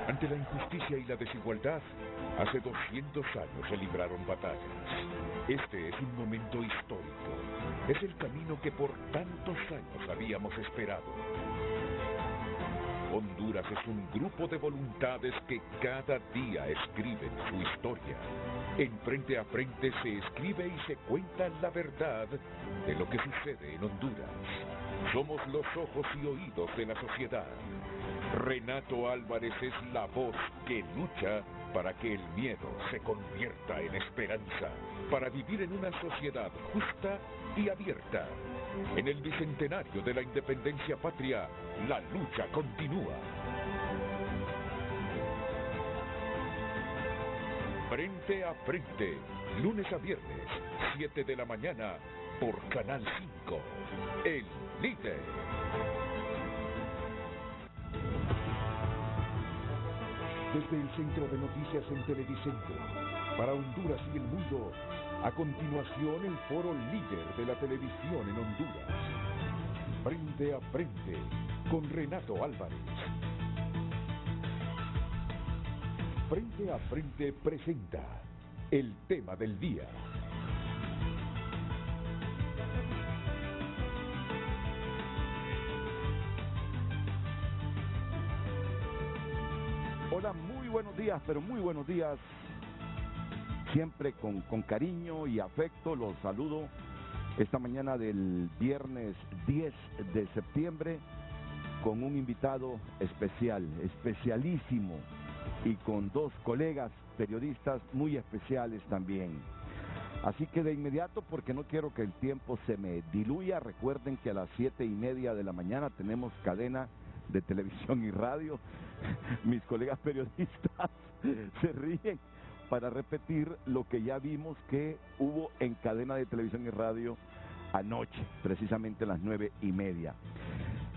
Ante la injusticia y la desigualdad, hace 200 años se libraron batallas. Este es un momento histórico. Es el camino que por tantos años habíamos esperado. Honduras es un grupo de voluntades que cada día escriben su historia. En Frente a Frente se escribe y se cuenta la verdad de lo que sucede en Honduras. Somos los ojos y oídos de la sociedad. Renato Álvarez es la voz que lucha para que el miedo se convierta en esperanza, para vivir en una sociedad justa y abierta. En el bicentenario de la independencia patria, la lucha continúa. Frente a Frente, lunes a viernes, 7 de la mañana, por Canal 5, El Líder. Desde el Centro de Noticias en Televicentro, para Honduras y el mundo, a continuación el foro líder de la televisión en Honduras. Frente a Frente, con Renato Álvarez. Frente a Frente presenta el tema del día. Hola, muy buenos días, pero muy buenos días. Siempre con cariño y afecto los saludo esta mañana del viernes 10 de septiembre con un invitado especial, especialísimo, y con dos colegas periodistas muy especiales también. Así que de inmediato, porque no quiero que el tiempo se me diluya, recuerden que a las 7:30 de la mañana tenemos cadena de televisión y radio. Mis colegas periodistas se ríen para repetir lo que ya vimos que hubo en cadena de televisión y radio anoche, precisamente a las 9:30.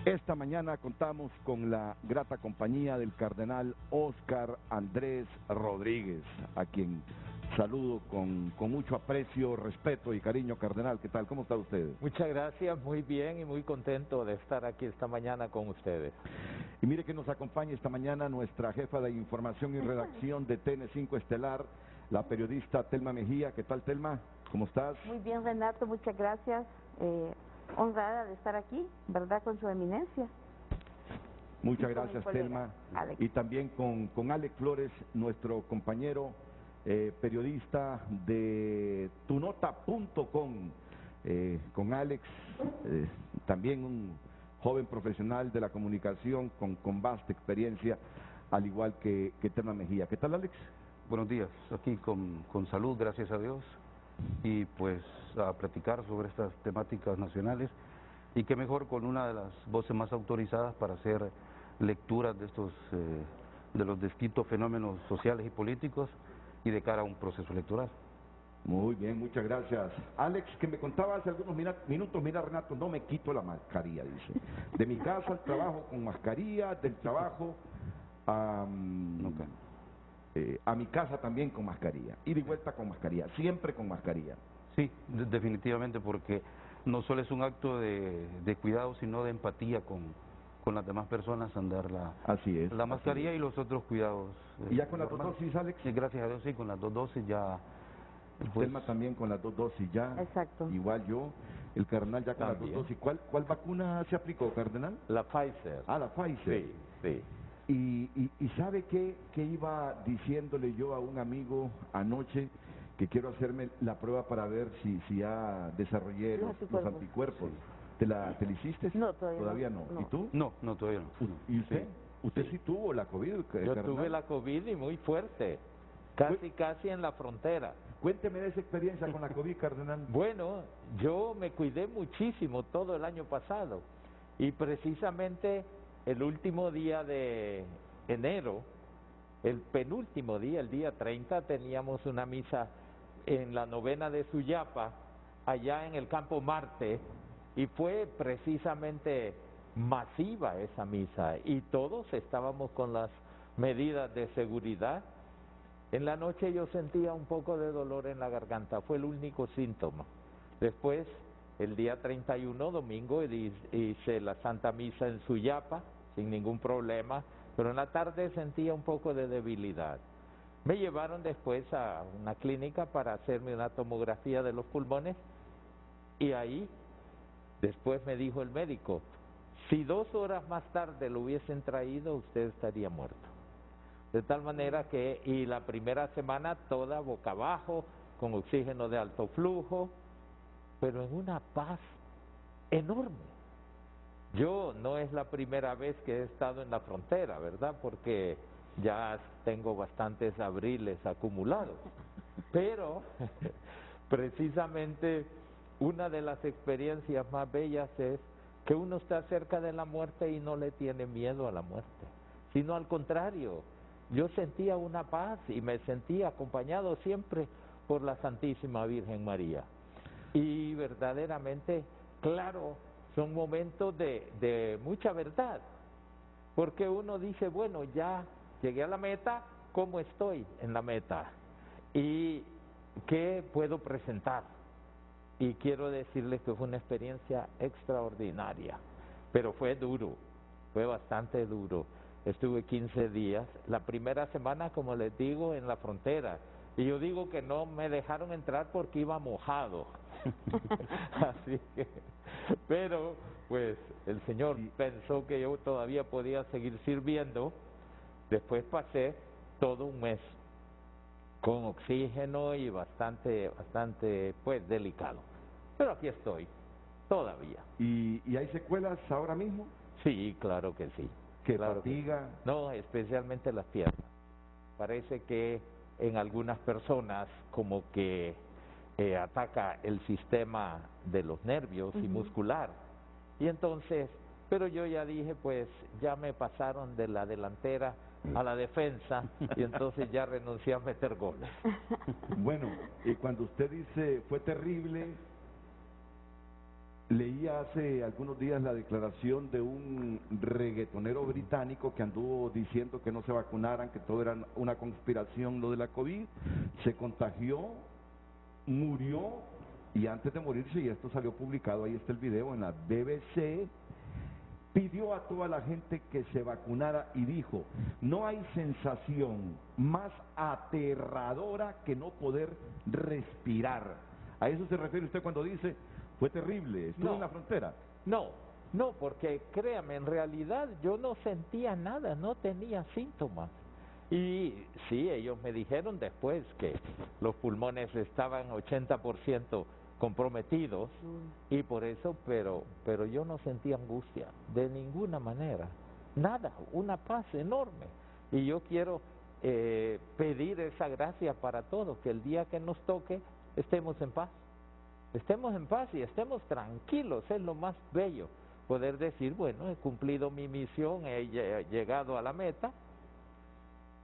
Esta mañana contamos con la grata compañía del cardenal Óscar Andrés Rodríguez, a quien saludo con mucho aprecio, respeto y cariño. Cardenal, ¿qué tal? ¿Cómo está usted? Muchas gracias, muy bien y muy contento de estar aquí esta mañana con ustedes. Y mire que nos acompaña esta mañana nuestra jefa de información y redacción de TN5 Estelar, la periodista Telma Mejía. ¿Qué tal, Telma? ¿Cómo estás? Muy bien, Renato, muchas gracias. Honrada de estar aquí, ¿verdad? Con su eminencia. Muchas gracias, Telma. Alex. Y también con Alex Flores, nuestro compañero periodista de tunota.com. Con Alex, también un joven profesional de la comunicación con vasta experiencia, al igual que Telma Mejía. ¿Qué tal, Alex? Buenos días, aquí con salud, gracias a Dios, y pues a platicar sobre estas temáticas nacionales, y qué mejor con una de las voces más autorizadas para hacer lecturas de estos de los distintos fenómenos sociales y políticos y de cara a un proceso electoral. Muy bien, muchas gracias. Alex, que me contaba hace algunos minutos, mira, Renato, no me quito la mascarilla, dice. De mi casa al trabajo con mascarilla, del trabajo a mi casa también con mascarilla, y de vuelta con mascarilla, siempre con mascarilla. Sí, definitivamente, porque no solo es un acto de cuidado, sino de empatía con las demás personas, andar la mascarilla y los otros cuidados. ¿Y ya con las 2 dosis, Alex? Sí, gracias a Dios, sí, con las 2 dosis ya. Telma también con las 2 dosis ya. Exacto. Igual yo, el cardenal ya con También. las 2 dosis. ¿Cuál vacuna se aplicó, cardenal? La Pfizer. Ah, la Pfizer. Sí, sí. Y ¿sabe qué iba diciéndole yo a un amigo anoche? Que quiero hacerme la prueba para ver si ya desarrollé los anticuerpos. ¿Te la hiciste? No, todavía no. no. ¿Y tú? No, todavía no. ¿Y usted? Sí. ¿Usted sí tuvo la COVID, Yo cardenal? tuve la COVID y muy fuerte, casi en la frontera. Cuénteme de esa experiencia con la COVID, cardenal. Bueno, yo me cuidé muchísimo todo el año pasado y precisamente el último día de enero, el penúltimo día, el día 30, teníamos una misa en la novena de Suyapa, allá en el Campo Marte, y fue precisamente masiva esa misa y todos estábamos con las medidas de seguridad. En la noche yo sentía un poco de dolor en la garganta, fue el único síntoma. Después, el día 31, domingo, hice la Santa Misa en Suyapa, sin ningún problema, pero en la tarde sentía un poco de debilidad. Me llevaron después a una clínica para hacerme una tomografía de los pulmones y ahí después me dijo el médico, si 2 horas más tarde lo hubiesen traído, usted estaría muerto. De tal manera que, y la primera semana toda boca abajo, con oxígeno de alto flujo, pero en una paz enorme. Yo no es la primera vez que he estado en la frontera, ¿verdad? Porque ya tengo bastantes abriles acumulados. Pero precisamente una de las experiencias más bellas es que uno está cerca de la muerte y no le tiene miedo a la muerte, sino al contrario. Yo sentía una paz y me sentía acompañado siempre por la Santísima Virgen María. Y verdaderamente, claro, son momentos de mucha verdad, porque uno dice, bueno, ya llegué a la meta, ¿cómo estoy en la meta? ¿Y qué puedo presentar? Y quiero decirles que fue una experiencia extraordinaria, pero fue duro, fue bastante duro. Estuve 15 días, la primera semana, como les digo, en la frontera, y yo digo que no me dejaron entrar porque iba mojado. Así que, pero pues el Señor pensó que yo todavía podía seguir sirviendo. Después pasé todo un mes con oxígeno y bastante pues delicado. Pero aquí estoy, todavía. ¿Y hay secuelas ahora mismo? Sí, claro que sí. ¿Qué, claro fatiga? Que, no, especialmente las piernas. Parece que en algunas personas como que ataca el sistema de los nervios y muscular. Y entonces, pero yo ya dije, pues ya me pasaron de la delantera a la defensa y entonces ya renuncié a meter goles. Bueno, y cuando usted dice fue terrible, leía hace algunos días la declaración de un reggaetonero británico que anduvo diciendo que no se vacunaran, que todo era una conspiración lo de la COVID, se contagió, murió y antes de morirse, y esto salió publicado, ahí está el video en la BBC, pidió a toda la gente que se vacunara y dijo, no hay sensación más aterradora que no poder respirar. ¿A eso se refiere usted cuando dice, fue terrible, estuvo en la frontera? No, porque créame, en realidad yo no sentía nada, no tenía síntomas. Y sí, ellos me dijeron después que los pulmones estaban 80% comprometidos y por eso, pero yo no sentía angustia de ninguna manera, nada, una paz enorme. Y yo quiero pedir esa gracia para todos, que el día que nos toque estemos en paz y estemos tranquilos, es lo más bello, poder decir, bueno, he cumplido mi misión, he llegado a la meta.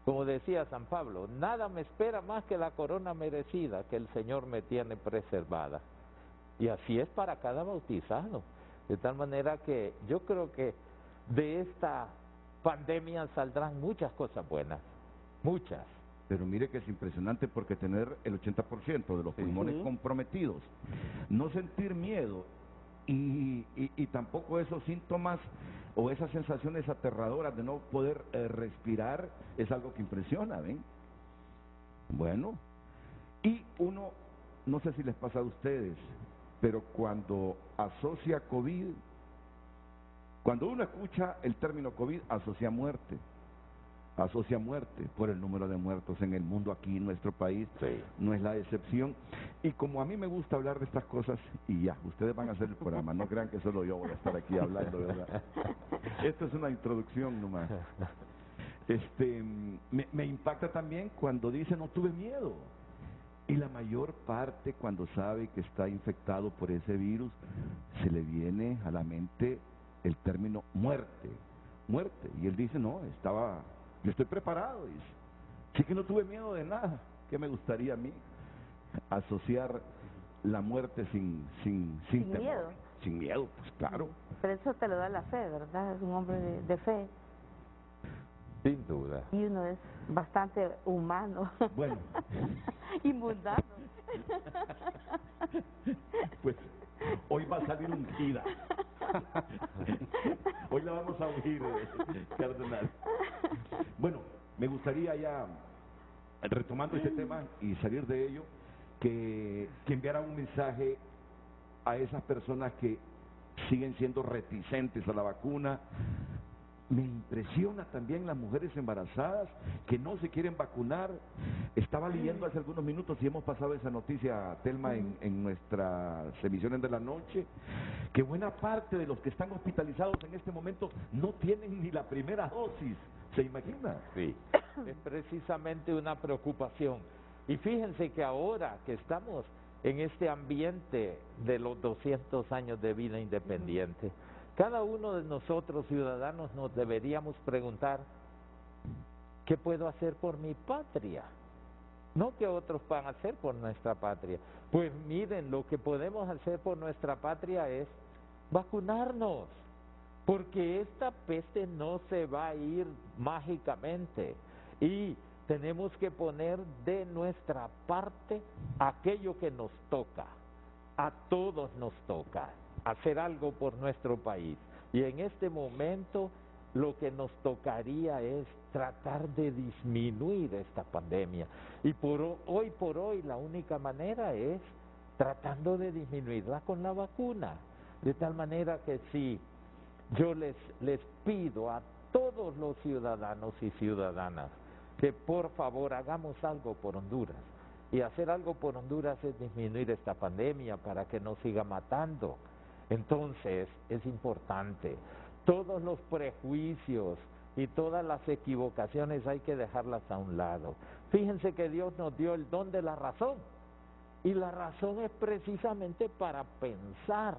Como decía San Pablo, nada me espera más que la corona merecida que el Señor me tiene preservada. Y así es para cada bautizado. De tal manera que yo creo que de esta pandemia saldrán muchas cosas buenas, muchas. Pero mire que es impresionante porque tener el 80% de los pulmones comprometidos, no sentir miedo y tampoco esos síntomas o esas sensaciones aterradoras de no poder respirar es algo que impresiona, ¿ven? Bueno, y uno, no sé si les pasa a ustedes, pero cuando asocia COVID, cuando uno escucha el término COVID, asocia muerte por el número de muertos en el mundo, aquí en nuestro país, no es la excepción. Y como a mí me gusta hablar de estas cosas, y ya, ustedes van a hacer el programa, no crean que solo yo voy a estar aquí hablando, ¿verdad? Esto es una introducción nomás. Me impacta también cuando dice no tuve miedo. Y la mayor parte, cuando sabe que está infectado por ese virus, se le viene a la mente el término muerte. Y él dice, no, yo estoy preparado, dice. Sí que no tuve miedo de nada. ¿Qué me gustaría a mí? Asociar la muerte sin temor. Miedo. Sin miedo, pues claro. Pero eso te lo da la fe, ¿verdad? Es un hombre de fe. Sin duda. Y uno es bastante humano. Bueno. Y mundano. Pues hoy va a salir ungida. Hoy la vamos a oír, cardenal. Bueno, me gustaría ya, retomando este tema y salir de ello, que enviara un mensaje a esas personas que siguen siendo reticentes a la vacuna. Me impresiona también las mujeres embarazadas que no se quieren vacunar. Estaba leyendo hace algunos minutos y hemos pasado esa noticia, Telma, en nuestras emisiones de la noche, que buena parte de los que están hospitalizados en este momento no tienen ni la primera dosis. ¿Se imagina? Sí, es precisamente una preocupación. Y fíjense que ahora que estamos en este ambiente de los 200 años de vida independiente, cada uno de nosotros ciudadanos nos deberíamos preguntar, ¿qué puedo hacer por mi patria? No que otros van a hacer por nuestra patria. Pues miren, lo que podemos hacer por nuestra patria es vacunarnos, porque esta peste no se va a ir mágicamente y tenemos que poner de nuestra parte aquello que nos toca. A todos nos toca hacer algo por nuestro país. Y en este momento lo que nos tocaría es tratar de disminuir esta pandemia. Y hoy por hoy la única manera es tratando de disminuirla con la vacuna. De tal manera que si yo les pido a todos los ciudadanos y ciudadanas que por favor hagamos algo por Honduras. Y hacer algo por Honduras es disminuir esta pandemia para que no siga matando. Entonces es importante, todos los prejuicios y todas las equivocaciones hay que dejarlas a un lado. Fíjense que Dios nos dio el don de la razón y la razón es precisamente para pensar.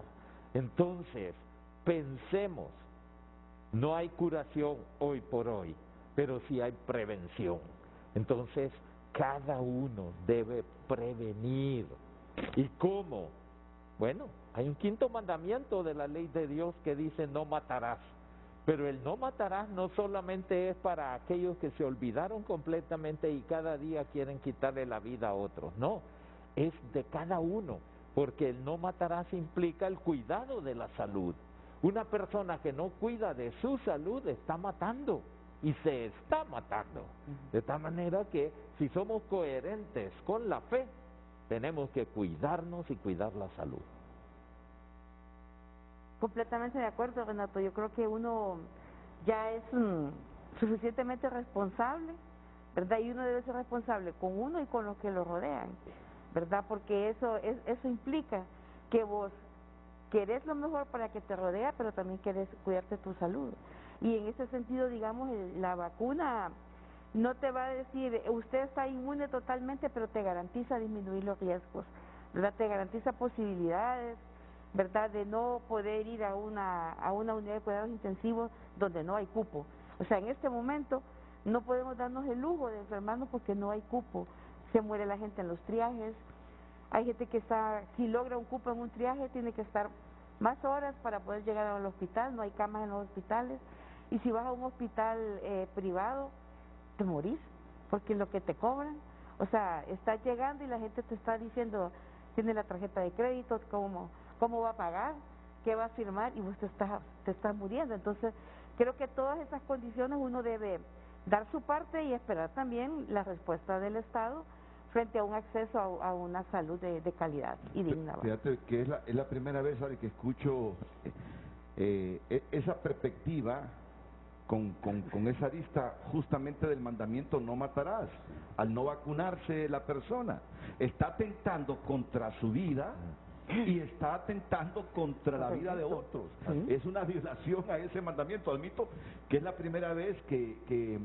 Entonces, pensemos, no hay curación hoy por hoy, pero sí hay prevención. Entonces, cada uno debe prevenir. ¿Y cómo? Bueno, hay un quinto mandamiento de la ley de Dios que dice no matarás. Pero el no matarás no solamente es para aquellos que se olvidaron completamente y cada día quieren quitarle la vida a otros. No, es de cada uno, porque el no matarás implica el cuidado de la salud. Una persona que no cuida de su salud está matando y se está matando. De tal manera que si somos coherentes con la fe, tenemos que cuidarnos y cuidar la salud. Completamente de acuerdo, Renato. Yo creo que uno ya es suficientemente responsable, ¿verdad? Y uno debe ser responsable con uno y con los que lo rodean, ¿verdad? Porque eso implica que vos querés lo mejor para que te rodea, pero también querés cuidarte tu salud. Y en ese sentido, digamos, la vacuna no te va a decir, usted está inmune totalmente, pero te garantiza disminuir los riesgos, ¿verdad? Te garantiza posibilidades, ¿verdad?, de no poder ir a una unidad de cuidados intensivos donde no hay cupo. O sea, en este momento no podemos darnos el lujo de enfermarnos porque no hay cupo. Se muere la gente en los triajes. Hay gente que si logra un cupo en un triaje, tiene que estar más horas para poder llegar al hospital. No hay camas en los hospitales. Y si vas a un hospital privado, te morís, porque lo que te cobran, o sea, estás llegando y la gente te está diciendo, tiene la tarjeta de crédito, cómo va a pagar, qué va a firmar, y vos te estás muriendo. Entonces, creo que todas esas condiciones uno debe dar su parte y esperar también la respuesta del Estado frente a un acceso a una salud de calidad y digna. Fíjate que es la primera vez ahora que escucho esa perspectiva con esa arista justamente del mandamiento no matarás. Al no vacunarse la persona está atentando contra su vida y está atentando contra la vida de otros. Es una violación a ese mandamiento. Admito que es la primera vez que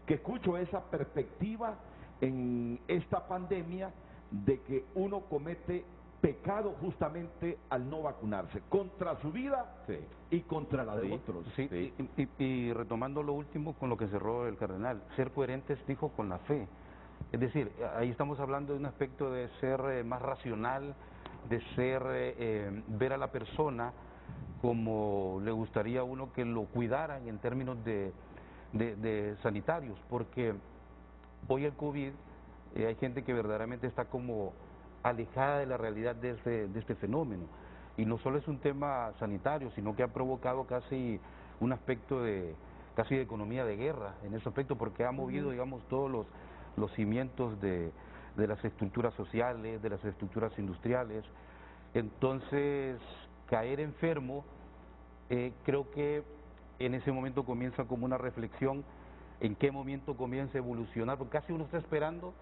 escucho esa perspectiva en esta pandemia de que uno comete pecado justamente al no vacunarse, contra su vida y contra la de otros. Sí. Y retomando lo último con lo que cerró el cardenal, ser coherentes, dijo, con la fe. Es decir, ahí estamos hablando de un aspecto de ser más racional, de ser, ver a la persona como le gustaría a uno que lo cuidaran en términos de sanitarios, porque hoy el COVID, hay gente que verdaderamente está como alejada de la realidad de este fenómeno. y no solo es un tema sanitario, sino que ha provocado casi un aspecto de economía de guerra en ese aspecto, porque ha movido, digamos, todos los cimientos de las estructuras sociales, de las estructuras industriales. Entonces, caer enfermo, creo que en ese momento comienza como una reflexión en qué momento comienza a evolucionar, porque casi uno está esperando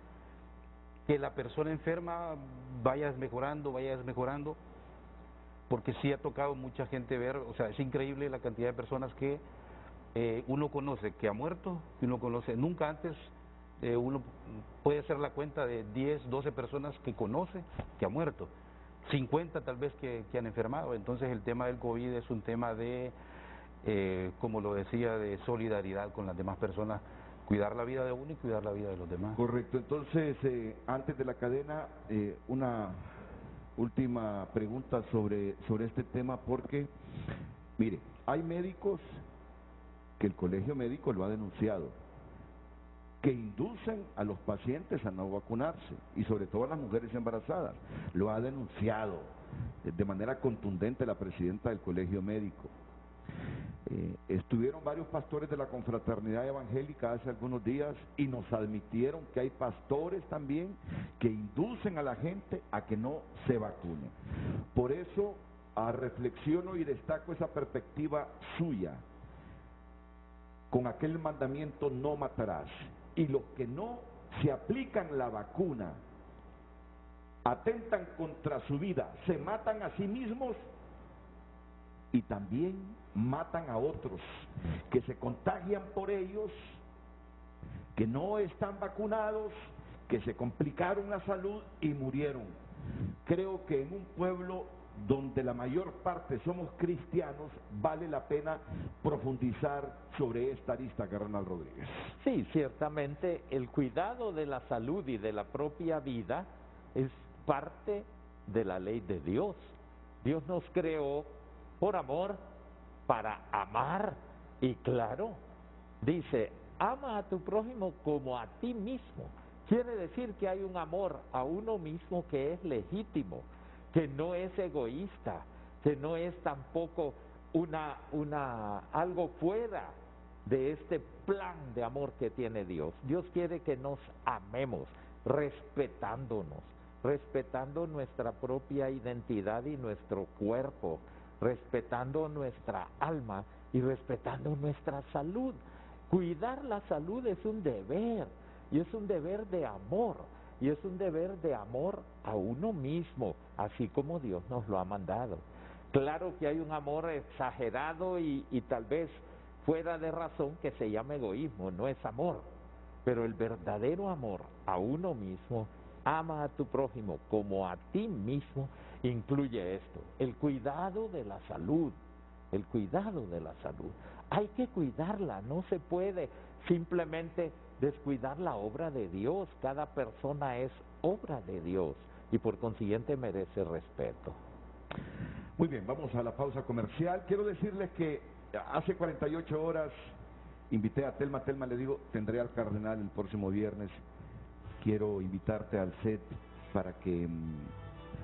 que la persona enferma vaya mejorando, porque sí ha tocado mucha gente ver, o sea, es increíble la cantidad de personas que uno conoce que ha muerto, que uno conoce, nunca antes uno puede hacer la cuenta de 10, 12 personas que conoce que ha muerto, 50 tal vez que han enfermado. Entonces el tema del COVID es un tema de, como lo decía, de solidaridad con las demás personas, cuidar la vida de uno y cuidar la vida de los demás. Correcto. Entonces, antes de la cadena, una última pregunta sobre este tema, porque, mire, hay médicos que el colegio médico lo ha denunciado, que inducen a los pacientes a no vacunarse, y sobre todo a las mujeres embarazadas. Lo ha denunciado de manera contundente la presidenta del colegio médico. Estuvieron varios pastores de la confraternidad evangélica hace algunos días y nos admitieron que hay pastores también que inducen a la gente a que no se vacune. Por eso reflexiono y destaco esa perspectiva suya con aquel mandamiento: no matarás. Y los que no se aplican la vacuna atentan contra su vida, se matan a sí mismos y también matan a otros que se contagian por ellos, que no están vacunados, que se complicaron la salud y murieron. Creo que en un pueblo donde la mayor parte somos cristianos, vale la pena profundizar sobre esta arista, Cardenal Rodríguez. Sí, ciertamente el cuidado de la salud y de la propia vida es parte de la ley de Dios. Dios nos creó por amor, para amar, y claro, dice, ama a tu prójimo como a ti mismo. Quiere decir que hay un amor a uno mismo que es legítimo, que no es egoísta, que no es tampoco algo fuera de este plan de amor que tiene Dios. Dios quiere que nos amemos, respetándonos, respetando nuestra propia identidad y nuestro cuerpo, respetando nuestra alma y respetando nuestra salud. Cuidar la salud es un deber, y es un deber de amor, y es un deber de amor a uno mismo, así como Dios nos lo ha mandado. Claro que hay un amor exagerado y tal vez fuera de razón que se llama egoísmo, no es amor, pero el verdadero amor a uno mismo, ama a tu prójimo como a ti mismo, incluye esto, el cuidado de la salud, el cuidado de la salud. Hay que cuidarla, no se puede simplemente descuidar la obra de Dios. Cada persona es obra de Dios y por consiguiente merece respeto. Muy bien, vamos a la pausa comercial. Quiero decirles que hace 48 horas invité a Telma. Telma, le digo, tendré al cardenal el próximo viernes. Quiero invitarte al set para que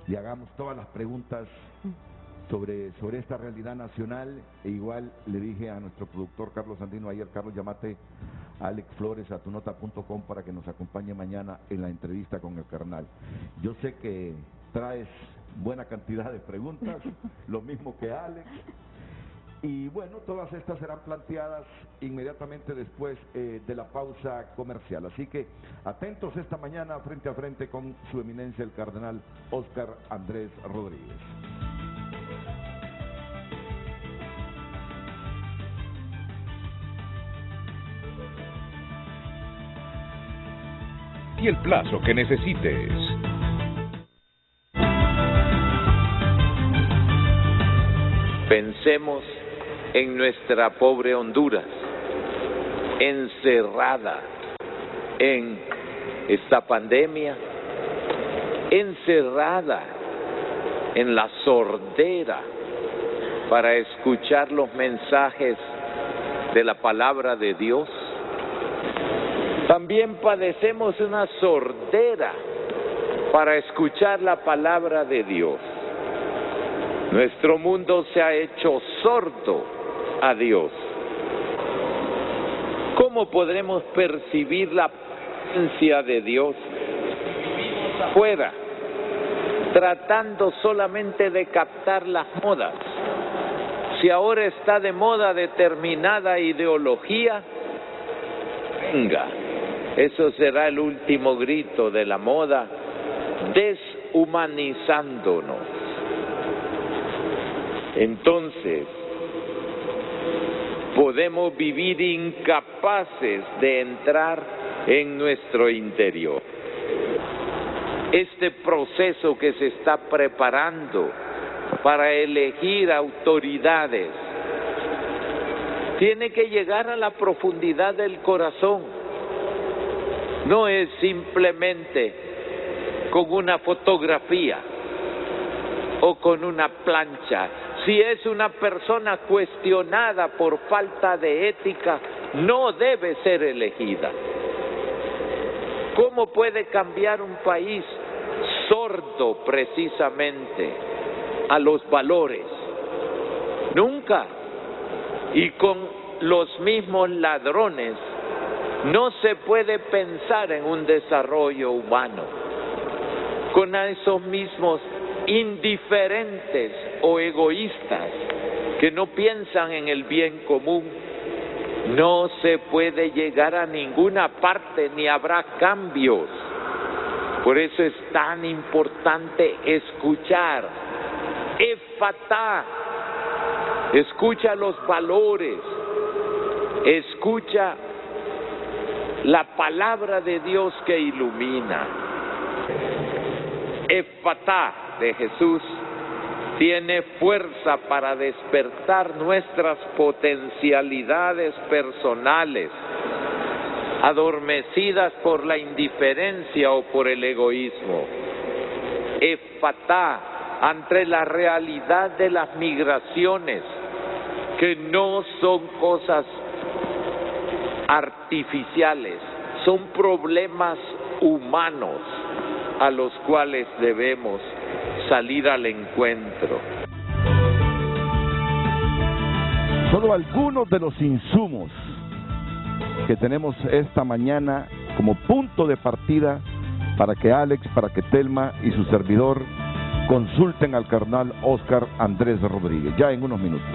le hagamos todas las preguntas sobre esta realidad nacional. E igual le dije a nuestro productor Carlos Andino ayer: Carlos, llámate a Alex Flores a tunota.com para que nos acompañe mañana en la entrevista con el cardenal. Yo sé que traes buena cantidad de preguntas, lo mismo que Alex. Y bueno, todas estas serán planteadas inmediatamente después de la pausa comercial. Así que atentos esta mañana frente a frente con su eminencia el cardenal Óscar Andrés Rodríguez. Y el plazo que necesites. Pensemos en nuestra pobre Honduras, encerrada en esta pandemia, encerrada en la sordera para escuchar los mensajes de la palabra de Dios. También padecemos una sordera para escuchar la palabra de Dios. Nuestro mundo se ha hecho sordo a Dios. ¿Cómo podremos percibir la presencia de Dios fuera, tratando solamente de captar las modas? Si ahora está de moda determinada ideología, venga, eso será el último grito de la moda, deshumanizándonos. Entonces, podemos vivir incapaces de entrar en nuestro interior. Este proceso que se está preparando para elegir autoridades tiene que llegar a la profundidad del corazón. No es simplemente con una fotografía o con una plancha. Si es una persona cuestionada por falta de ética, no debe ser elegida. ¿Cómo puede cambiar un país sordo precisamente a los valores? Nunca. Y con los mismos ladrones no se puede pensar en un desarrollo humano. Con esos mismos indiferentes o egoístas que no piensan en el bien común, no se puede llegar a ninguna parte ni habrá cambios. Por eso es tan importante escuchar, efatá, escucha los valores, escucha la palabra de Dios que ilumina. Efatá de Jesús tiene fuerza para despertar nuestras potencialidades personales, adormecidas por la indiferencia o por el egoísmo. Efatá ante la realidad de las migraciones, que no son cosas artificiales, son problemas humanos a los cuales debemos salir al encuentro. Solo algunos de los insumos que tenemos esta mañana como punto de partida para que Alex, para que Telma y su servidor consulten al cardenal Óscar Andrés Rodríguez, ya en unos minutos.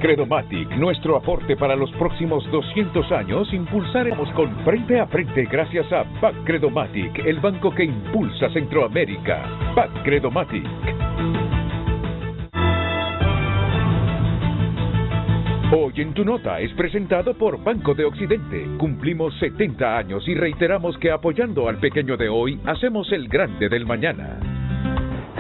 Credomatic, nuestro aporte para los próximos 200 años, impulsaremos con Frente a Frente gracias a Credomatic, el banco que impulsa Centroamérica. Credomatic. Hoy en tu nota es presentado por Banco de Occidente. Cumplimos 70 años y reiteramos que apoyando al pequeño de hoy, hacemos el grande del mañana.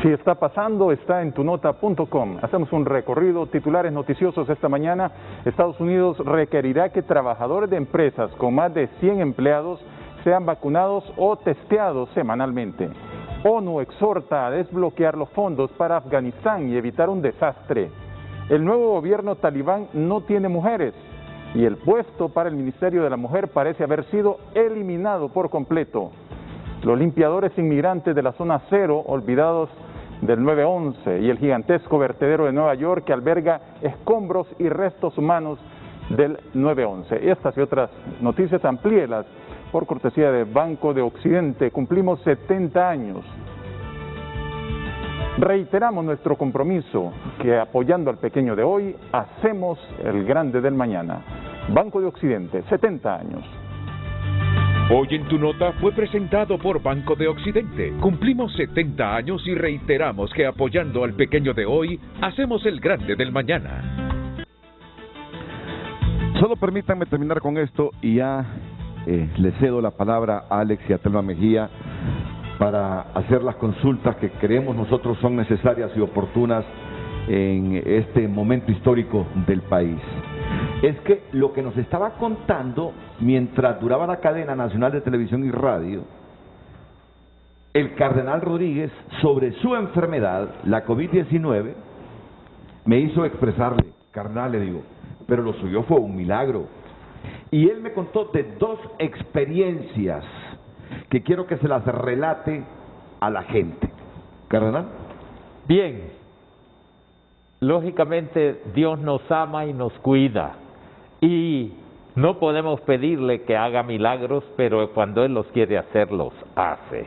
Si está pasando, está en tunota.com. Hacemos un recorrido, titulares noticiosos esta mañana. Estados Unidos requerirá que trabajadores de empresas con más de 100 empleados sean vacunados o testeados semanalmente. ONU exhorta a desbloquear los fondos para Afganistán y evitar un desastre. El nuevo gobierno talibán no tiene mujeres y el puesto para el Ministerio de la Mujer parece haber sido eliminado por completo. Los limpiadores inmigrantes de la zona cero, olvidados del 9/11, y el gigantesco vertedero de Nueva York que alberga escombros y restos humanos del 9/11. Estas y otras noticias amplíelas por cortesía de Banco de Occidente. Cumplimos 70 años. Reiteramos nuestro compromiso que apoyando al pequeño de hoy, hacemos el grande del mañana. Banco de Occidente, 70 años. Hoy en tu nota fue presentado por Banco de Occidente. Cumplimos 70 años y reiteramos que apoyando al pequeño de hoy, hacemos el grande del mañana. Solo permítanme terminar con esto y ya le cedo la palabra a Alex y a Telma Mejía para hacer las consultas que creemos nosotros son necesarias y oportunas en este momento histórico del país. Es que lo que nos estaba contando mientras duraba la cadena nacional de televisión y radio, el cardenal Rodríguez, sobre su enfermedad, la COVID-19, me hizo expresarle, cardenal, le digo, pero lo suyo fue un milagro. Y él me contó de 2 experiencias que quiero que se las relate a la gente. ¿Cardenal? Bien, lógicamente Dios nos ama y nos cuida y no podemos pedirle que haga milagros, pero cuando Él los quiere hacer, los hace.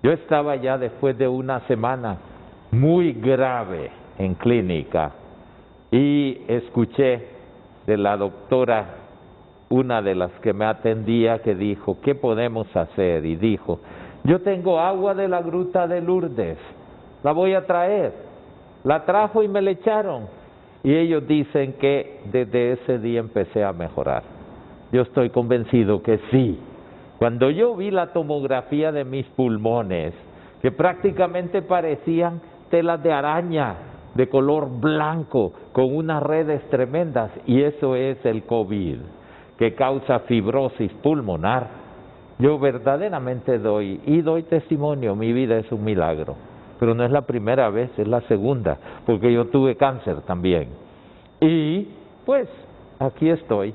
Yo estaba ya después de una semana muy grave en clínica y escuché de la doctora, una de las que me atendía, que dijo, ¿qué podemos hacer? Y dijo, yo tengo agua de la gruta de Lourdes, la voy a traer. La trajo y me la echaron. Y ellos dicen que desde ese día empecé a mejorar. Yo estoy convencido que sí. Cuando yo vi la tomografía de mis pulmones, que prácticamente parecían telas de araña, de color blanco, con unas redes tremendas, y eso es el COVID, que causa fibrosis pulmonar, yo verdaderamente doy testimonio, mi vida es un milagro. Pero no es la primera vez, es la segunda, porque yo tuve cáncer también. Y pues aquí estoy,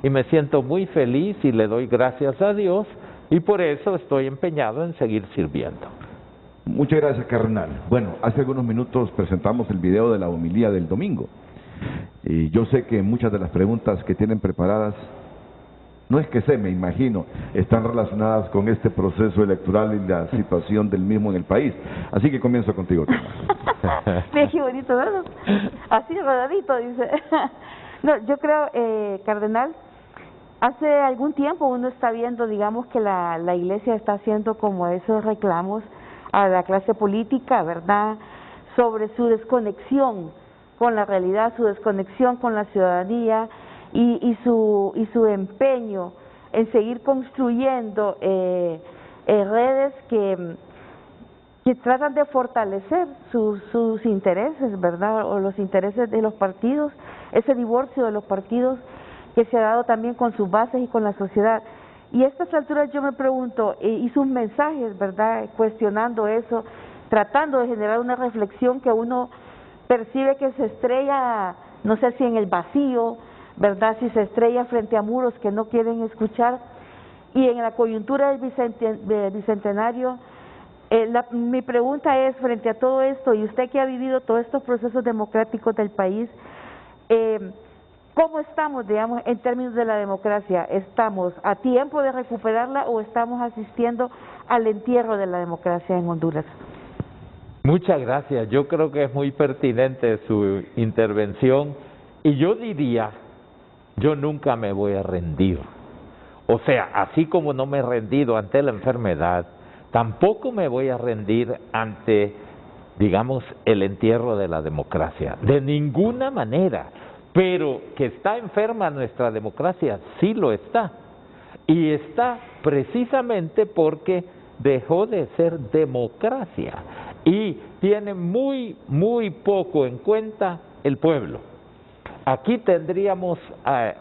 y me siento muy feliz y le doy gracias a Dios, y por eso estoy empeñado en seguir sirviendo. Muchas gracias, cardenal. Bueno, hace algunos minutos presentamos el video de la homilía del domingo. Y yo sé que muchas de las preguntas que tienen preparadas, no es que me imagino, están relacionadas con este proceso electoral y la situación del mismo en el país. Así que comienzo contigo. Mira qué bonito, ¿verdad? Así rodadito, dice. No, yo creo, cardenal, hace algún tiempo uno está viendo, digamos, que la Iglesia está haciendo como esos reclamos a la clase política, ¿verdad?, sobre su desconexión con la realidad, su desconexión con la ciudadanía y su empeño en seguir construyendo redes que tratan de fortalecer sus intereses, ¿verdad?, o los intereses de los partidos, ese divorcio de los partidos que se ha dado también con sus bases y con la sociedad. Y a estas alturas yo me pregunto, y sus mensajes, ¿verdad?, cuestionando eso, tratando de generar una reflexión que uno percibe que se estrella, no sé si en el vacío, ¿verdad?, si se estrella frente a muros que no quieren escuchar, y en la coyuntura del Bicentenario, mi pregunta es, frente a todo esto, y usted que ha vivido todos estos procesos democráticos del país, ¿cómo estamos, digamos, en términos de la democracia? ¿Estamos a tiempo de recuperarla o estamos asistiendo al entierro de la democracia en Honduras? Muchas gracias. Yo creo que es muy pertinente su intervención y yo diría, yo nunca me voy a rendir. O sea, así como no me he rendido ante la enfermedad, tampoco me voy a rendir ante, digamos, el entierro de la democracia. De ninguna manera. Pero que está enferma nuestra democracia, sí lo está. Y está precisamente porque dejó de ser democracia y tiene muy poco en cuenta el pueblo. Aquí tendríamos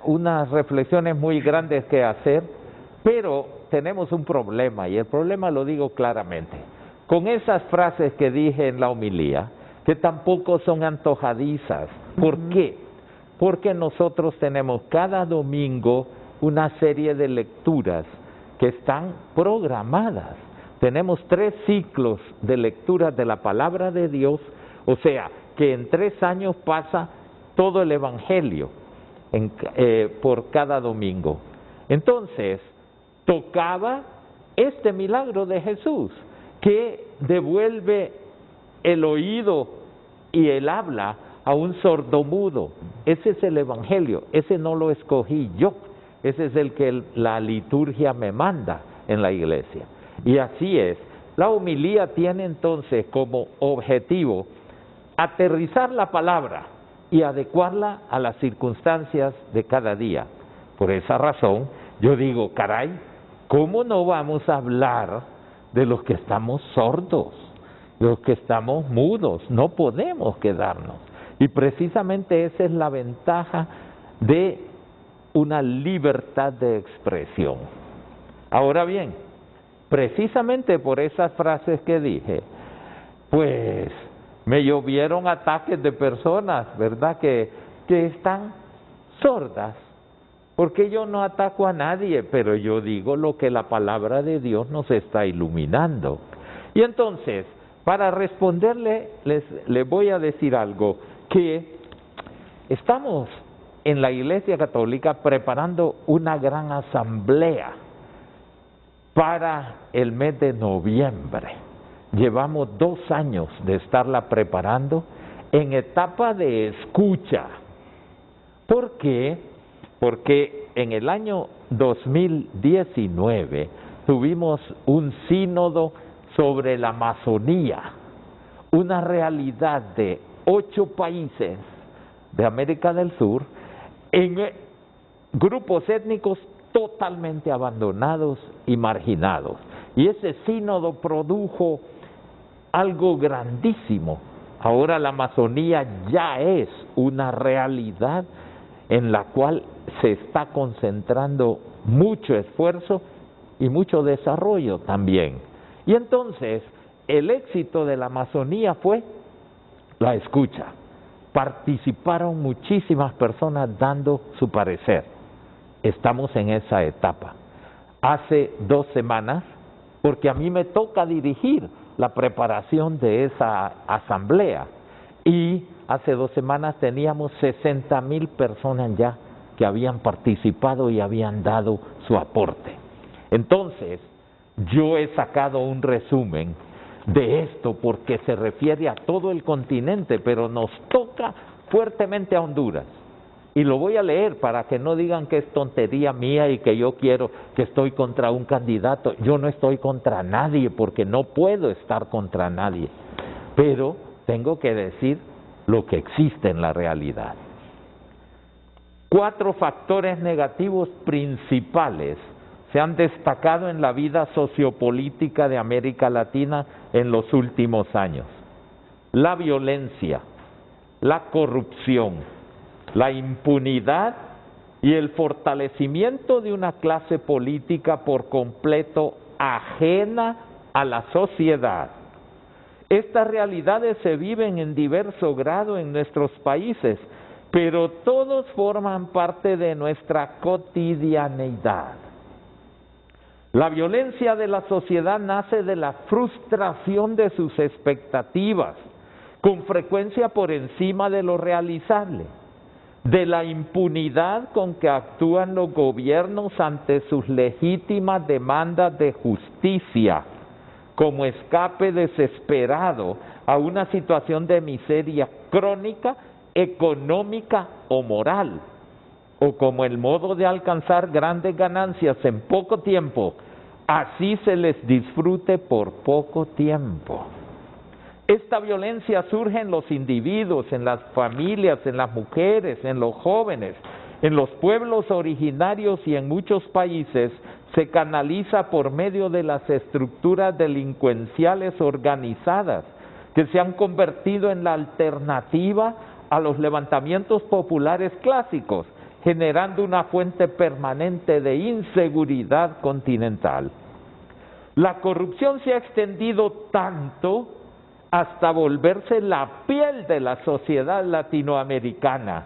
unas reflexiones muy grandes que hacer, pero tenemos un problema, y el problema lo digo claramente. Con esas frases que dije en la homilía, que tampoco son antojadizas. ¿Por qué? Porque nosotros tenemos cada domingo una serie de lecturas que están programadas. Tenemos 3 ciclos de lecturas de la palabra de Dios, o sea, que en 3 años pasa todo el Evangelio por cada domingo. Entonces, tocaba este milagro de Jesús, que devuelve el oído y el habla a un sordomudo. Ese es el Evangelio, ese no lo escogí yo, ese es el que la liturgia me manda en la iglesia. Y así es, la homilía tiene entonces como objetivo aterrizar la palabra y adecuarla a las circunstancias de cada día. Por esa razón, yo digo, caray, ¿cómo no vamos a hablar de los que estamos sordos, de los que estamos mudos? No podemos quedarnos. Y precisamente esa es la ventaja de una libertad de expresión. Ahora bien, precisamente por esas frases que dije, pues me llovieron ataques de personas, ¿verdad?, que están sordas, porque yo no ataco a nadie, pero yo digo lo que la palabra de Dios nos está iluminando. Y entonces, para responderle, les voy a decir algo, que estamos en la Iglesia Católica preparando una gran asamblea para el mes de noviembre. Llevamos 2 años de estarla preparando en etapa de escucha. ¿Por qué? Porque en el año 2019 tuvimos un sínodo sobre la Amazonía, una realidad de 8 países de América del Sur, en grupos étnicos totalmente abandonados y marginados. Y ese sínodo produjo algo grandísimo. Ahora la Amazonía ya es una realidad en la cual se está concentrando mucho esfuerzo y mucho desarrollo también. Y entonces, el éxito de la Amazonía fue la escucha. Participaron muchísimas personas dando su parecer. Estamos en esa etapa. Hace 2 semanas, porque a mí me toca dirigir la preparación de esa asamblea, y hace 2 semanas teníamos 60,000 personas ya que habían participado y habían dado su aporte. Entonces, yo he sacado un resumen de esto porque se refiere a todo el continente, pero nos toca fuertemente a Honduras. Y lo voy a leer para que no digan que es tontería mía y que yo quiero, que estoy contra un candidato. Yo no estoy contra nadie porque no puedo estar contra nadie. Pero tengo que decir lo que existe en la realidad. 4 factores negativos principales se han destacado en la vida sociopolítica de América Latina en los últimos años: la violencia, la corrupción, la impunidad y el fortalecimiento de una clase política por completo ajena a la sociedad. Estas realidades se viven en diverso grado en nuestros países, pero todos forman parte de nuestra cotidianeidad. La violencia de la sociedad nace de la frustración de sus expectativas, con frecuencia por encima de lo realizable, de la impunidad con que actúan los gobiernos ante sus legítimas demandas de justicia, como escape desesperado a una situación de miseria crónica, económica o moral, o como el modo de alcanzar grandes ganancias en poco tiempo, así se les disfrute por poco tiempo. Esta violencia surge en los individuos, en las familias, en las mujeres, en los jóvenes, en los pueblos originarios, y en muchos países se canaliza por medio de las estructuras delincuenciales organizadas que se han convertido en la alternativa a los levantamientos populares clásicos, generando una fuente permanente de inseguridad continental. La corrupción se ha extendido tanto hasta volverse la piel de la sociedad latinoamericana,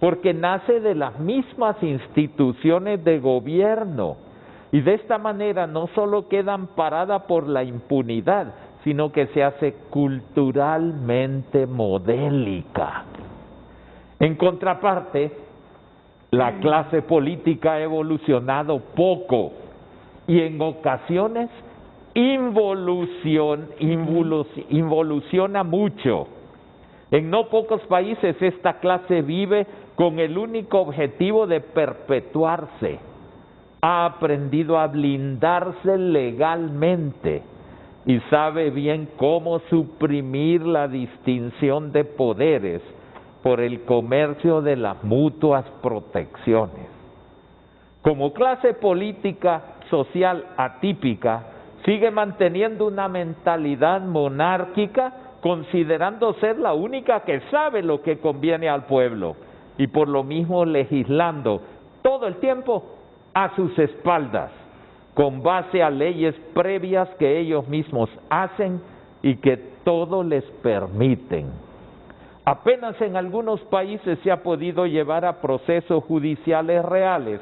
porque nace de las mismas instituciones de gobierno, y de esta manera no solo queda amparada por la impunidad, sino que se hace culturalmente modélica. En contraparte, la clase política ha evolucionado poco y en ocasiones involuciona mucho. En no pocos países esta clase vive con el único objetivo de perpetuarse. Ha aprendido a blindarse legalmente y sabe bien cómo suprimir la distinción de poderes por el comercio de las mutuas protecciones. Como clase política social atípica, sigue manteniendo una mentalidad monárquica, considerando ser la única que sabe lo que conviene al pueblo, y por lo mismo legislando todo el tiempo a sus espaldas, con base a leyes previas que ellos mismos hacen y que todo les permiten. Apenas en algunos países se ha podido llevar a procesos judiciales reales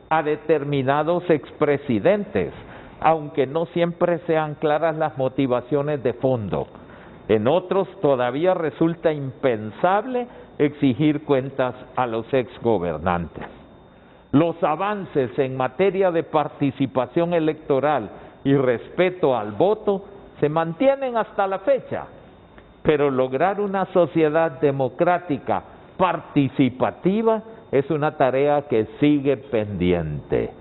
a determinados expresidentes, aunque no siempre sean claras las motivaciones de fondo. En otros todavía resulta impensable exigir cuentas a los exgobernantes. Los avances en materia de participación electoral y respeto al voto se mantienen hasta la fecha, pero lograr una sociedad democrática participativa es una tarea que sigue pendiente.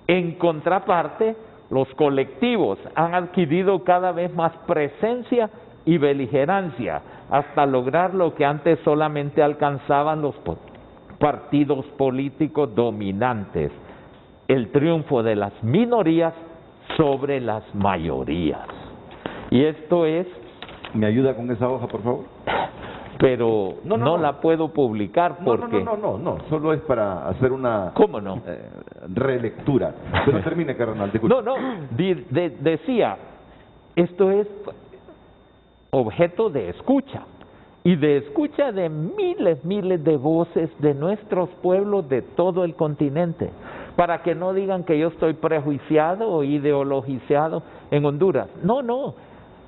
En contraparte, los colectivos han adquirido cada vez más presencia y beligerancia hasta lograr lo que antes solamente alcanzaban los partidos políticos dominantes, el triunfo de las minorías sobre las mayorías. Y esto es... ¿Me ayuda con esa hoja, por favor? Pero no la puedo publicar porque... No, solo es para hacer una... ¿Cómo no? Relectura. Pero termine, carnal. Decía, esto es objeto de escucha, y de escucha de miles de voces de nuestros pueblos de todo el continente, para que no digan que yo estoy prejuiciado o ideologizado en Honduras. No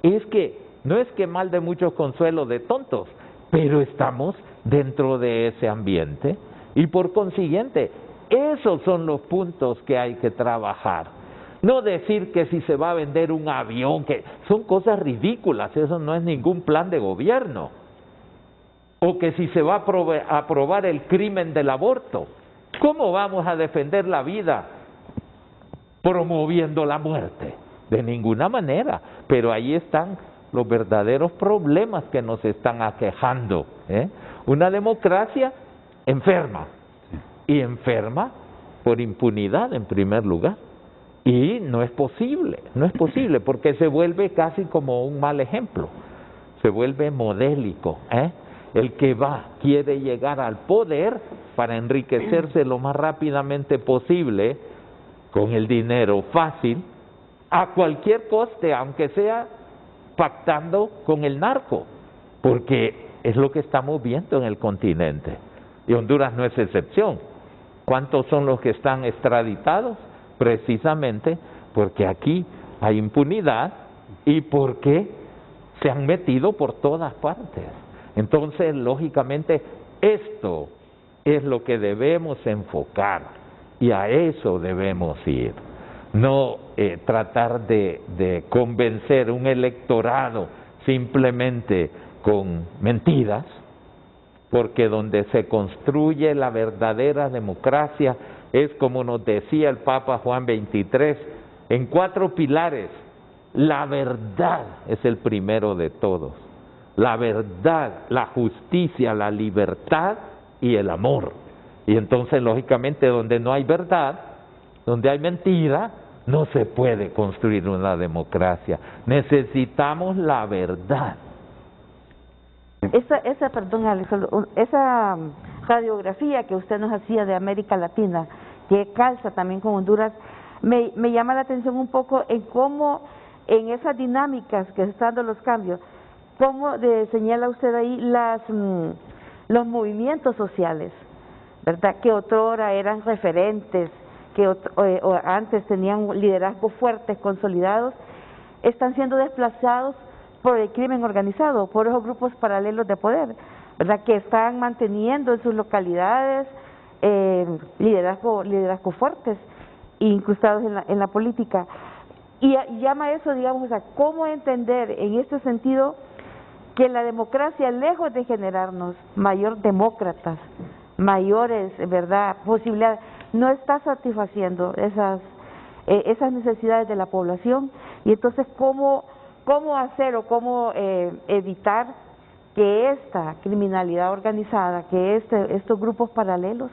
es que mal de muchos consuelo de tontos, pero estamos dentro de ese ambiente y por consiguiente esos son los puntos que hay que trabajar. No decir que si se va a vender un avión, que son cosas ridículas, eso no es ningún plan de gobierno. O que si se va a aprobar el crimen del aborto. ¿Cómo vamos a defender la vida promoviendo la muerte? De ninguna manera, pero ahí están los verdaderos problemas que nos están aquejando. Una democracia enferma, y enferma por impunidad en primer lugar. Y no es posible, porque se vuelve casi como un mal ejemplo, se vuelve modélico. El que quiere llegar al poder para enriquecerse lo más rápidamente posible con el dinero fácil, a cualquier coste, aunque sea pactando con el narco, porque es lo que estamos viendo en el continente, y Honduras no es excepción. ¿Cuántos son los que están extraditados? Precisamente porque aquí hay impunidad y porque se han metido por todas partes. Entonces, lógicamente, esto es lo que debemos enfocar y a eso debemos ir. No tratar de convencer un electorado simplemente con mentiras, porque donde se construye la verdadera democracia es, como nos decía el Papa Juan XXIII, en 4 pilares. La verdad es el primero de todos. La verdad, la justicia, la libertad y el amor. Y entonces, lógicamente, donde no hay verdad, donde hay mentira, no se puede construir una democracia. Necesitamos la verdad. Esa radiografía que usted nos hacía de América Latina, que calza también con Honduras, me llama la atención un poco en cómo, en esas dinámicas que están dando los cambios, cómo señala usted ahí los movimientos sociales, ¿verdad? Que otrora eran referentes, que antes tenían liderazgos fuertes, consolidados, están siendo desplazados por el crimen organizado, por esos grupos paralelos de poder, ¿verdad? Que están manteniendo en sus localidades liderazgos fuertes, incrustados en la política. Y llama eso, digamos, a cómo entender en este sentido que la democracia, lejos de generarnos mayor demócratas, mayores, ¿verdad?, posibilidades, no está satisfaciendo esas necesidades de la población. Y entonces, ¿cómo hacer o cómo evitar que esta criminalidad organizada, que estos grupos paralelos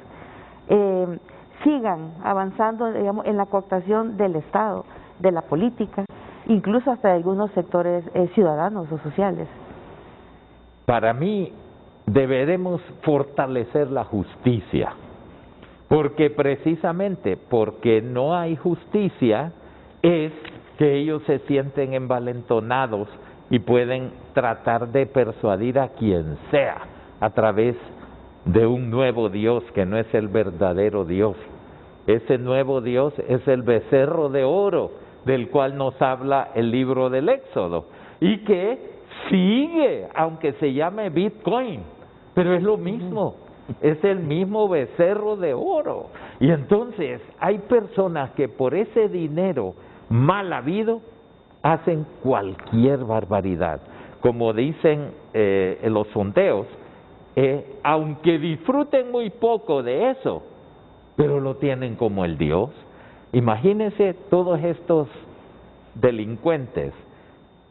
sigan avanzando, digamos, en la cooptación del Estado, de la política, incluso hasta de algunos sectores ciudadanos o sociales? Para mí, deberemos fortalecer la justicia, porque precisamente porque no hay justicia es que ellos se sienten envalentonados y pueden tratar de persuadir a quien sea a través de un nuevo Dios que no es el verdadero Dios. Ese nuevo Dios es el becerro de oro del cual nos habla el libro del Éxodo y que sigue, aunque se llame Bitcoin, pero es lo mismo, es el mismo becerro de oro. Y entonces hay personas que por ese dinero mal habido hacen cualquier barbaridad. Como dicen en los sondeos, aunque disfruten muy poco de eso, pero lo tienen como el Dios. Imagínense todos estos delincuentes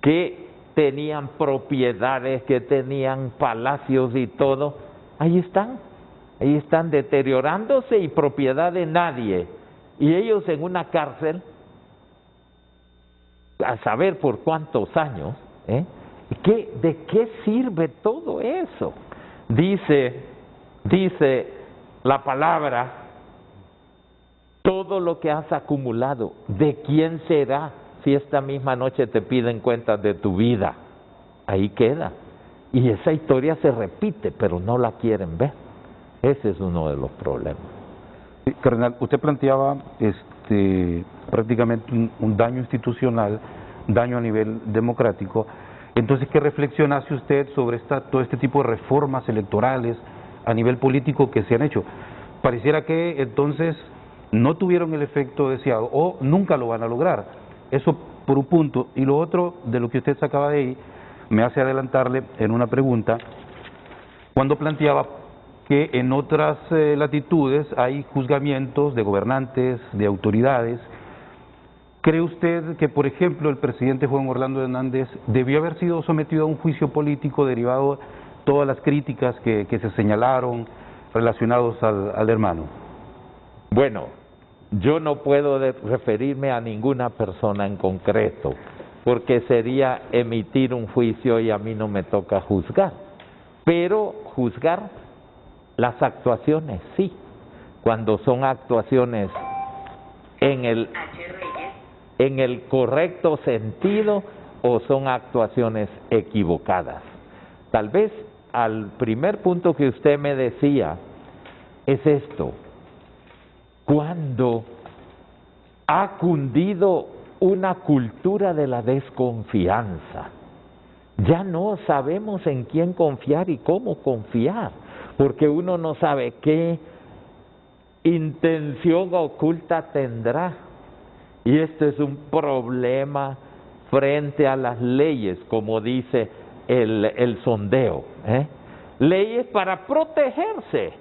que tenían propiedades, que tenían palacios y todo, ahí están deteriorándose y propiedad de nadie. Y ellos en una cárcel, a saber por cuántos años, ¿de qué sirve todo eso? Dice la palabra, todo lo que has acumulado, ¿de quién será si esta misma noche te piden cuentas de tu vida? Ahí queda. Y esa historia se repite, pero no la quieren ver. Ese es uno de los problemas. Cardenal, usted planteaba prácticamente un daño institucional, daño a nivel democrático. Entonces, ¿qué reflexión hace usted sobre todo este tipo de reformas electorales a nivel político que se han hecho? Pareciera que entonces no tuvieron el efecto deseado o nunca lo van a lograr. Eso por un punto. Y lo otro de lo que usted sacaba de ahí me hace adelantarle en una pregunta cuando planteaba que en otras latitudes hay juzgamientos de gobernantes, de autoridades. ¿Cree usted que, por ejemplo, el presidente Juan Orlando Hernández debió haber sido sometido a un juicio político derivado de todas las críticas que se señalaron relacionados al hermano? Bueno, yo no puedo referirme a ninguna persona en concreto, porque sería emitir un juicio y a mí no me toca juzgar. Pero juzgar las actuaciones, sí, cuando son actuaciones en el correcto sentido o son actuaciones equivocadas. Tal vez al primer punto que usted me decía es esto: cuando ha cundido una cultura de la desconfianza, ya no sabemos en quién confiar y cómo confiar, porque uno no sabe qué intención oculta tendrá. Y este es un problema frente a las leyes, como dice el sondeo. Leyes para protegerse,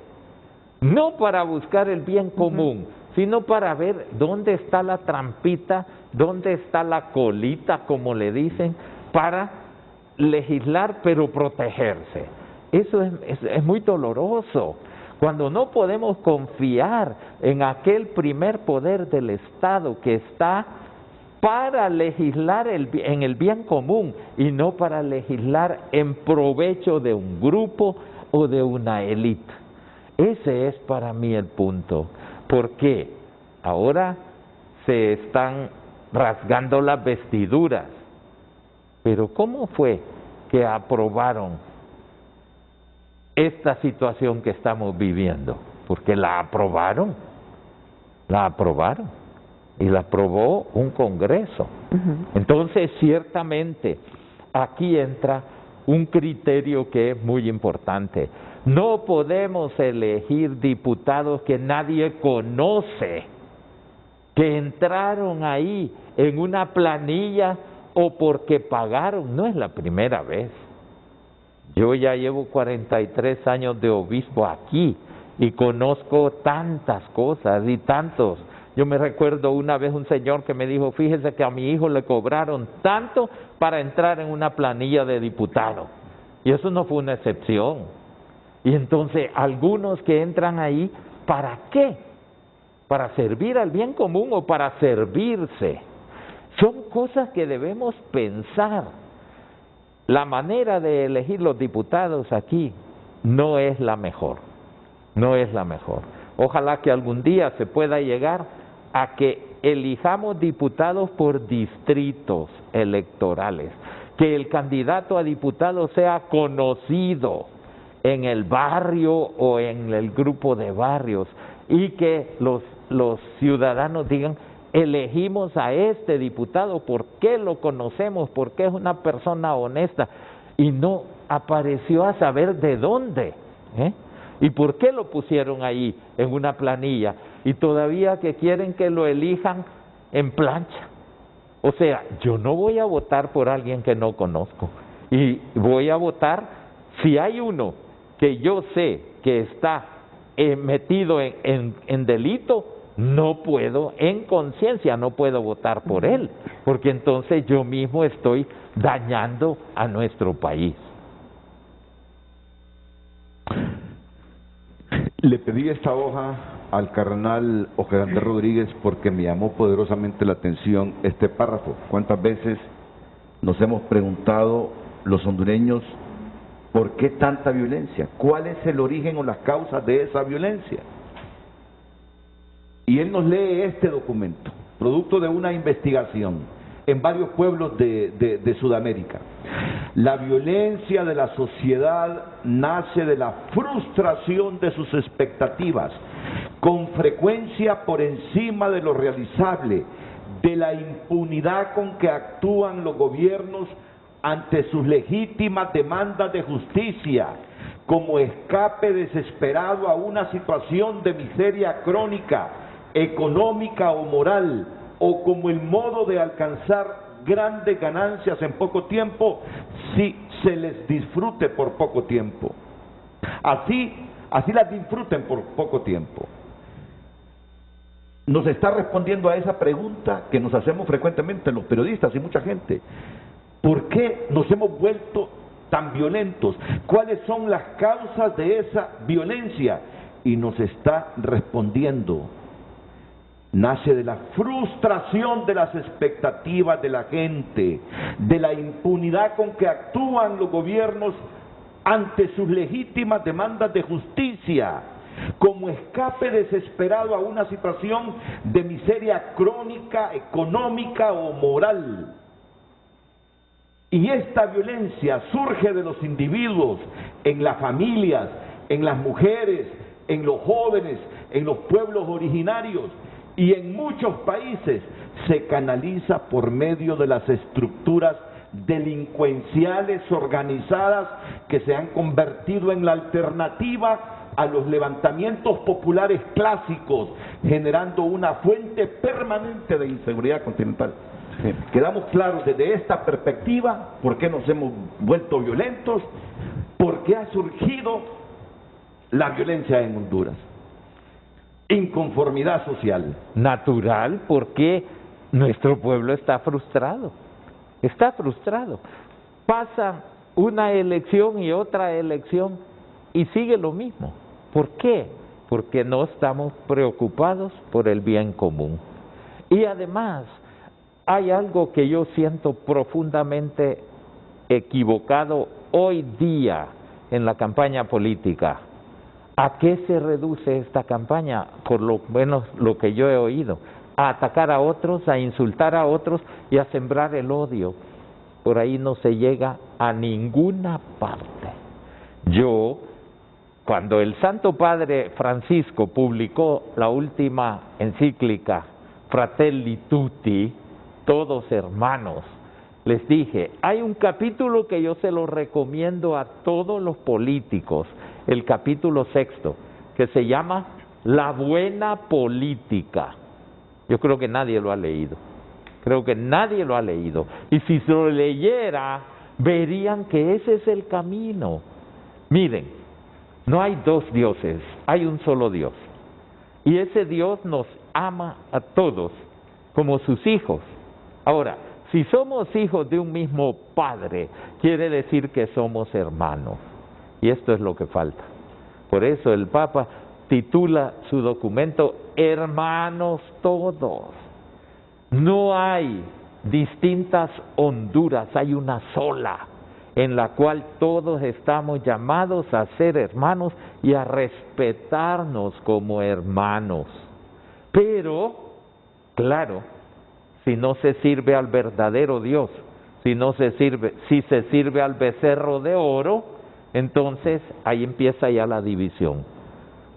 no para buscar el bien común, sino para ver dónde está la trampita, dónde está la colita, como le dicen, para legislar pero protegerse. Eso es muy doloroso. Cuando no podemos confiar en aquel primer poder del Estado que está para legislar en el bien común y no para legislar en provecho de un grupo o de una élite. Ese es para mí el punto. Porque ahora se están rasgando las vestiduras. Pero ¿cómo fue que aprobaron esta situación que estamos viviendo? Porque la aprobaron y la aprobó un Congreso. Entonces, ciertamente, aquí entra un criterio que es muy importante. No podemos elegir diputados que nadie conoce, que entraron ahí en una planilla o porque pagaron. No es la primera vez. Yo ya llevo 43 años de obispo aquí y conozco tantas cosas y tantos. Yo me recuerdo una vez un señor que me dijo, fíjese que a mi hijo le cobraron tanto para entrar en una planilla de diputado. Y eso no fue una excepción. Y entonces algunos que entran ahí, ¿para qué? ¿Para servir al bien común o para servirse? Son cosas que debemos pensar. La manera de elegir los diputados aquí no es la mejor, no es la mejor. Ojalá que algún día se pueda llegar a que elijamos diputados por distritos electorales, que el candidato a diputado sea conocido en el barrio o en el grupo de barrios y que los ciudadanos digan, elegimos a este diputado porque lo conocemos, porque es una persona honesta, y no apareció a saber de dónde, y por qué lo pusieron ahí en una planilla, y todavía que quieren que lo elijan en plancha. O sea, yo no voy a votar por alguien que no conozco, y voy a votar si hay uno que yo sé que está metido en delito. No puedo, en conciencia, no puedo votar por él, porque entonces yo mismo estoy dañando a nuestro país. Le pedí esta hoja al carnal Oscar Andrés Rodríguez porque me llamó poderosamente la atención este párrafo. ¿Cuántas veces nos hemos preguntado los hondureños por qué tanta violencia? ¿Cuál es el origen o las causas de esa violencia? Y él nos lee este documento, producto de una investigación en varios pueblos de Sudamérica. La violencia de la sociedad nace de la frustración de sus expectativas, con frecuencia por encima de lo realizable, de la impunidad con que actúan los gobiernos ante sus legítimas demandas de justicia, como escape desesperado a una situación de miseria crónica, económica o moral, o como el modo de alcanzar grandes ganancias en poco tiempo, si se les disfrute por poco tiempo. Así las disfruten por poco tiempo. Nos está respondiendo a esa pregunta que nos hacemos frecuentemente los periodistas y mucha gente. ¿Por qué nos hemos vuelto tan violentos? ¿Cuáles son las causas de esa violencia? Y nos está respondiendo: nace de la frustración de las expectativas de la gente, de la impunidad con que actúan los gobiernos ante sus legítimas demandas de justicia, como escape desesperado a una situación de miseria crónica, económica o moral. Y esta violencia surge de los individuos, en las familias, en las mujeres, en los jóvenes, en los pueblos originarios, y en muchos países se canaliza por medio de las estructuras delincuenciales organizadas que se han convertido en la alternativa a los levantamientos populares clásicos, generando una fuente permanente de inseguridad continental. Quedamos claros desde esta perspectiva por qué nos hemos vuelto violentos, por qué ha surgido la violencia en Honduras. Inconformidad social. Natural, porque nuestro pueblo está frustrado. Está frustrado. Pasa una elección y otra elección y sigue lo mismo. ¿Por qué? Porque no estamos preocupados por el bien común. Y además, hay algo que yo siento profundamente equivocado hoy día en la campaña política. ¿A qué se reduce esta campaña? Por lo menos lo que yo he oído: a atacar a otros, a insultar a otros y a sembrar el odio. Por ahí no se llega a ninguna parte. Yo, cuando el Santo Padre Francisco publicó la última encíclica Fratelli Tutti, todos hermanos, les dije, hay un capítulo que yo se lo recomiendo a todos los políticos, el capítulo 6, que se llama La Buena Política. Yo creo que nadie lo ha leído. Creo que nadie lo ha leído. Y si se lo leyera, verían que ese es el camino. Miren, no hay dos dioses, hay un solo Dios. Y ese Dios nos ama a todos como sus hijos. Ahora, si somos hijos de un mismo Padre, quiere decir que somos hermanos. Y esto es lo que falta. Por eso el Papa titula su documento Hermanos Todos. No hay distintas Honduras, hay una sola, en la cual todos estamos llamados a ser hermanos y a respetarnos como hermanos. Pero, claro, si no se sirve al verdadero Dios, si se sirve al becerro de oro, entonces ahí empieza ya la división.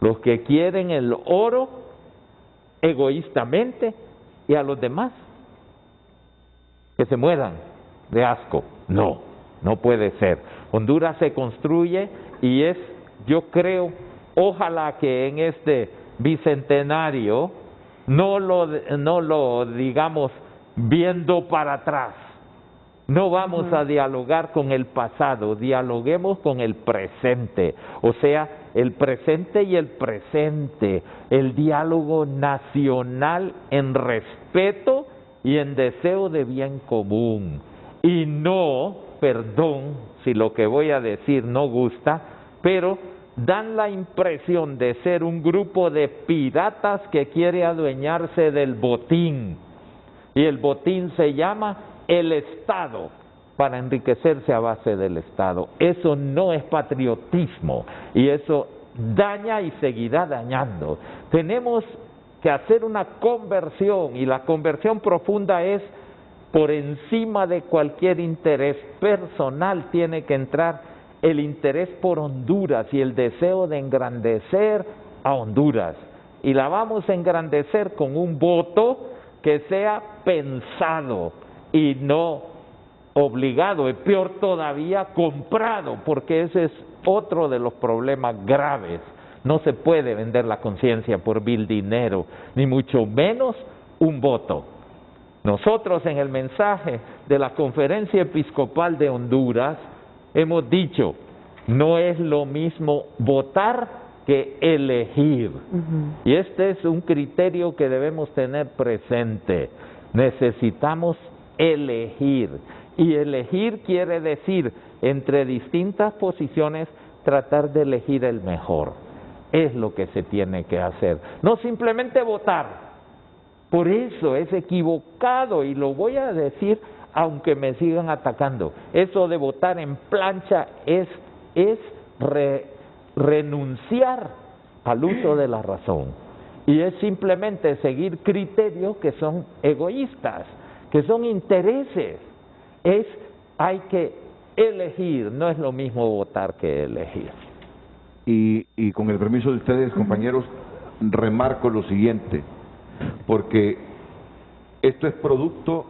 Los que quieren el oro egoístamente y a los demás que se mueran de asco. No, no puede ser. Honduras se construye y es, yo creo, ojalá que en este bicentenario no lo digamos viendo para atrás. No vamos a dialogar con el pasado, dialoguemos con el presente. O sea, el presente y el presente, el diálogo nacional en respeto y en deseo de bien común. Y no, perdón si lo que voy a decir no gusta, pero dan la impresión de ser un grupo de piratas que quiere adueñarse del botín. Y el botín se llama el Estado, para enriquecerse a base del Estado. Eso no es patriotismo y eso daña y seguirá dañando. Tenemos que hacer una conversión y la conversión profunda es por encima de cualquier interés personal tiene que entrar el interés por Honduras y el deseo de engrandecer a Honduras. Y la vamos a engrandecer con un voto que sea pensado y no obligado, y peor todavía, comprado, porque ese es otro de los problemas graves. No se puede vender la conciencia por vil dinero, ni mucho menos un voto. Nosotros en el mensaje de la Conferencia Episcopal de Honduras hemos dicho, no es lo mismo votar que elegir. Y este es un criterio que debemos tener presente. Necesitamos elegir. Y elegir quiere decir, entre distintas posiciones, tratar de elegir el mejor. Es lo que se tiene que hacer. No simplemente votar. Por eso es equivocado, y lo voy a decir aunque me sigan atacando. Eso de votar en plancha es renunciar al uso de la razón. Y es simplemente seguir criterios que son egoístas, que son intereses. Hay que elegir, no es lo mismo votar que elegir. Y con el permiso de ustedes, compañeros, remarco lo siguiente, porque esto es producto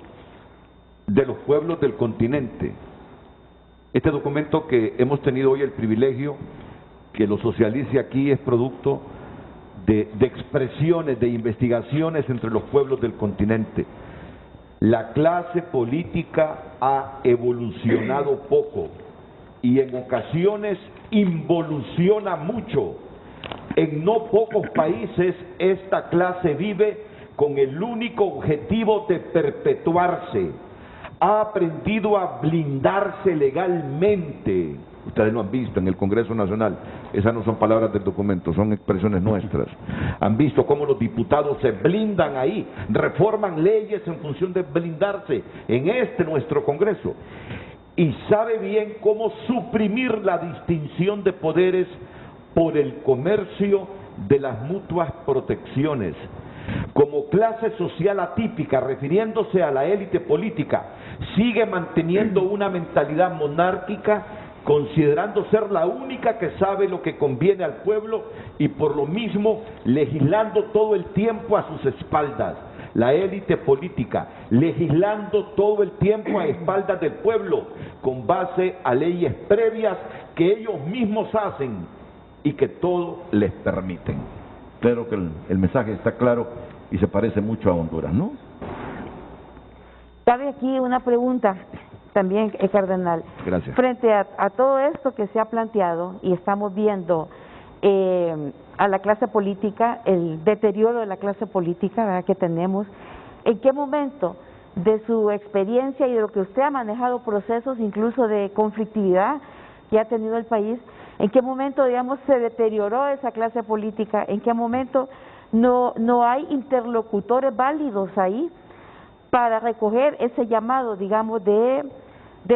de los pueblos del continente. Este documento que hemos tenido hoy el privilegio que lo socialice aquí es producto de expresiones, de investigaciones entre los pueblos del continente. La clase política ha evolucionado poco y en ocasiones involuciona mucho. En no pocos países esta clase vive con el único objetivo de perpetuarse. Ha aprendido a blindarse legalmente. Ustedes lo han visto en el Congreso Nacional. Esas no son palabras del documento, son expresiones nuestras. Han visto cómo los diputados se blindan ahí, reforman leyes en función de blindarse en nuestro Congreso. Y sabe bien cómo suprimir la distinción de poderes por el comercio de las mutuas protecciones. Como clase social atípica, refiriéndose a la élite política, sigue manteniendo una mentalidad monárquica, considerando ser la única que sabe lo que conviene al pueblo y por lo mismo legislando todo el tiempo a sus espaldas. La élite política legislando todo el tiempo a espaldas del pueblo con base a leyes previas que ellos mismos hacen y que todo les permiten. Creo que el mensaje está claro y se parece mucho a Honduras, ¿no? Cabe aquí una pregunta también, cardenal. Gracias. Frente a todo esto que se ha planteado y estamos viendo a la clase política, el deterioro de la clase política, ¿verdad?, que tenemos, ¿en qué momento de su experiencia y de lo que usted ha manejado procesos incluso de conflictividad que ha tenido el país, en qué momento, digamos, se deterioró esa clase política, en qué momento no hay interlocutores válidos ahí para recoger ese llamado, digamos, de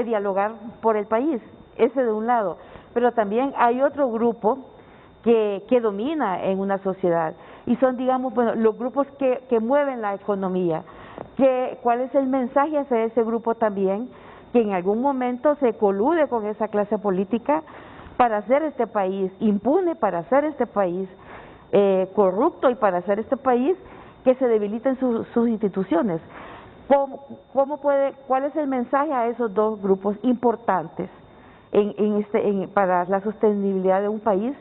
dialogar por el país? Ese de un lado. Pero también hay otro grupo que domina en una sociedad y son, digamos, bueno, los grupos que mueven la economía. ¿Cuál es el mensaje hacia ese grupo también que en algún momento se colude con esa clase política para hacer este país impune, para hacer este país corrupto y para hacer este país que se debiliten sus instituciones. ¿Cuál es el mensaje a esos dos grupos importantes para la sostenibilidad de un país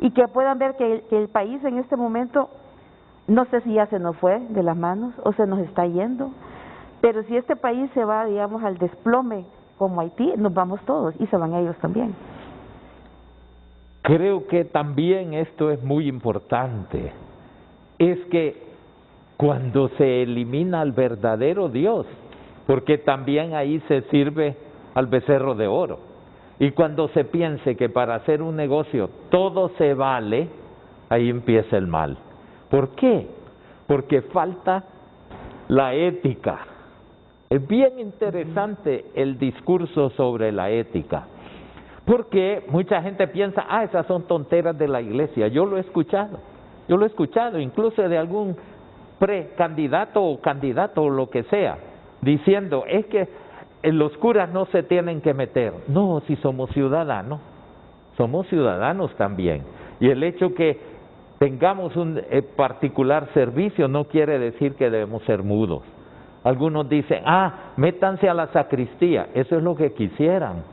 y que puedan ver que el país en este momento, no sé si ya se nos fue de las manos o se nos está yendo, pero si este país se va, digamos, al desplome como Haití, nos vamos todos y se van ellos también? Creo que también esto es muy importante, es que cuando se elimina al verdadero Dios, porque también ahí se sirve al becerro de oro, y cuando se piense que para hacer un negocio todo se vale, ahí empieza el mal. ¿Por qué? Porque falta la ética. Es bien interesante el discurso sobre la ética, porque mucha gente piensa, esas son tonteras de la iglesia. Yo lo he escuchado incluso de algún precandidato o candidato o lo que sea, diciendo, es que los curas no se tienen que meter. No, si somos ciudadanos también. Y el hecho que tengamos un particular servicio no quiere decir que debemos ser mudos. Algunos dicen, métanse a la sacristía, eso es lo que quisieran,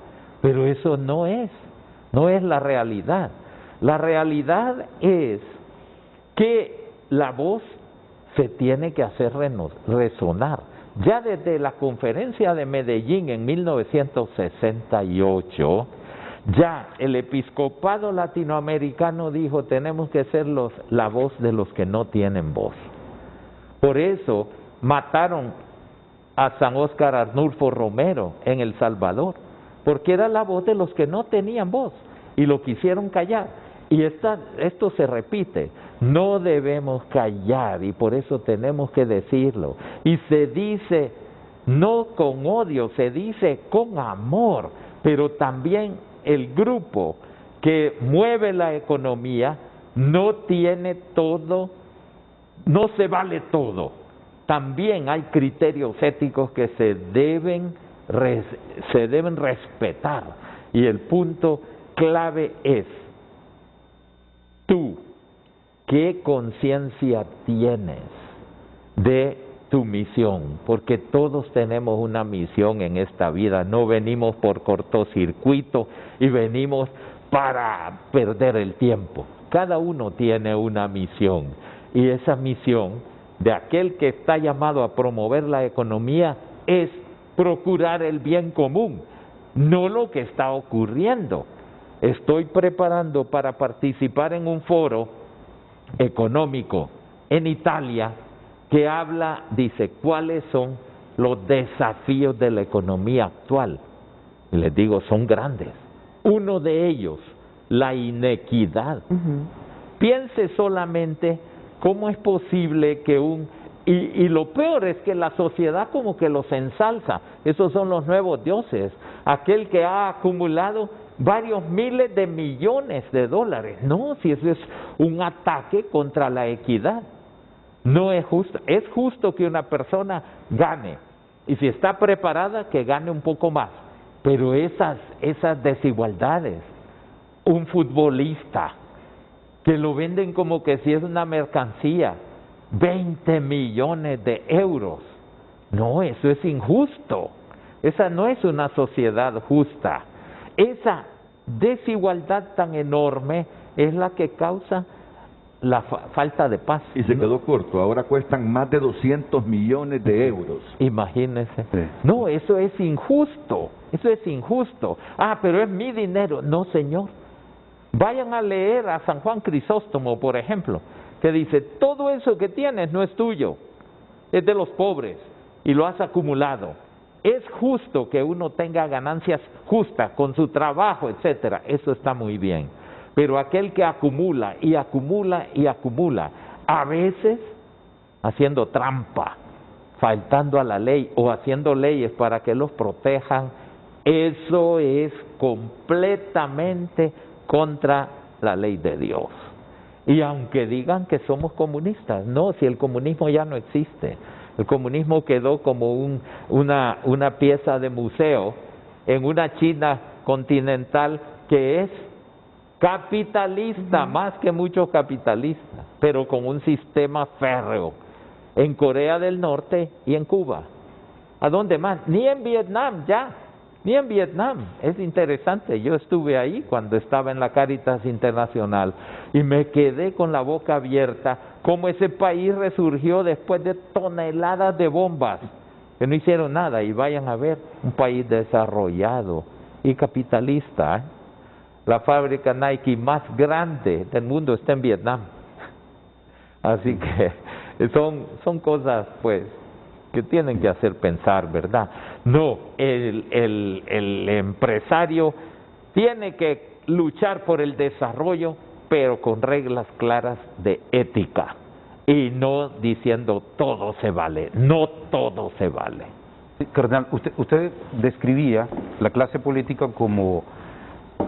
pero eso no es la realidad. La realidad es que la voz se tiene que hacer resonar. Ya desde la conferencia de Medellín en 1968, ya el episcopado latinoamericano dijo, tenemos que ser la voz de los que no tienen voz. Por eso mataron a San Óscar Arnulfo Romero en El Salvador, porque era la voz de los que no tenían voz y lo quisieron callar. Y esto se repite, no debemos callar y por eso tenemos que decirlo. Y se dice no con odio, se dice con amor, pero también el grupo que mueve la economía no tiene todo, no se vale todo. También hay criterios éticos que se deben respetar. Y el punto clave es, tú, ¿qué conciencia tienes de tu misión? Porque todos tenemos una misión en esta vida, no venimos por cortocircuito y venimos para perder el tiempo. Cada uno tiene una misión y esa misión de aquel que está llamado a promover la economía es procurar el bien común, no lo que está ocurriendo. Estoy preparando para participar en un foro económico en Italia que dice, ¿cuáles son los desafíos de la economía actual? Y les digo, son grandes. Uno de ellos, la inequidad. Piense solamente cómo es posible que y lo peor es que la sociedad como que los ensalza. Esos son los nuevos dioses. Aquel que ha acumulado varios miles de millones de dólares. No, si eso es un ataque contra la equidad. No es justo. Es justo que una persona gane. Y si está preparada, que gane un poco más. Pero esas desigualdades. Un futbolista que lo venden como que si es una mercancía. 20 millones de euros. No, eso es injusto. Esa no es una sociedad justa. Esa desigualdad tan enorme es la que causa la falta de paz. Y se quedó corto, ahora cuestan más de 200 millones de euros. Imagínese. Sí. No, eso es injusto. Eso es injusto. Pero es mi dinero. No, señor. Vayan a leer a San Juan Crisóstomo, por ejemplo, que dice, todo eso que tienes no es tuyo, es de los pobres y lo has acumulado. Es justo que uno tenga ganancias justas con su trabajo, etcétera. Eso está muy bien. Pero aquel que acumula y acumula y acumula, a veces haciendo trampa, faltando a la ley o haciendo leyes para que los protejan, eso es completamente contra la ley de Dios. Y aunque digan que somos comunistas, no, si el comunismo ya no existe. El comunismo quedó como una pieza de museo en una China continental que es capitalista, más que mucho capitalista, pero con un sistema férreo. En Corea del Norte y en Cuba. ¿A dónde más? Ni en Vietnam ya, ni en Vietnam. Es interesante, yo estuve ahí cuando estaba en la Cáritas Internacional y me quedé con la boca abierta cómo ese país resurgió después de toneladas de bombas que no hicieron nada. Y vayan a ver, un país desarrollado y capitalista, ¿eh? La fábrica Nike más grande del mundo está en Vietnam. Así que son cosas, pues, que tienen que hacer pensar, ¿verdad? No, el empresario tiene que luchar por el desarrollo, pero con reglas claras de ética. Y no diciendo todo se vale, no todo se vale. Cardenal, usted describía la clase política como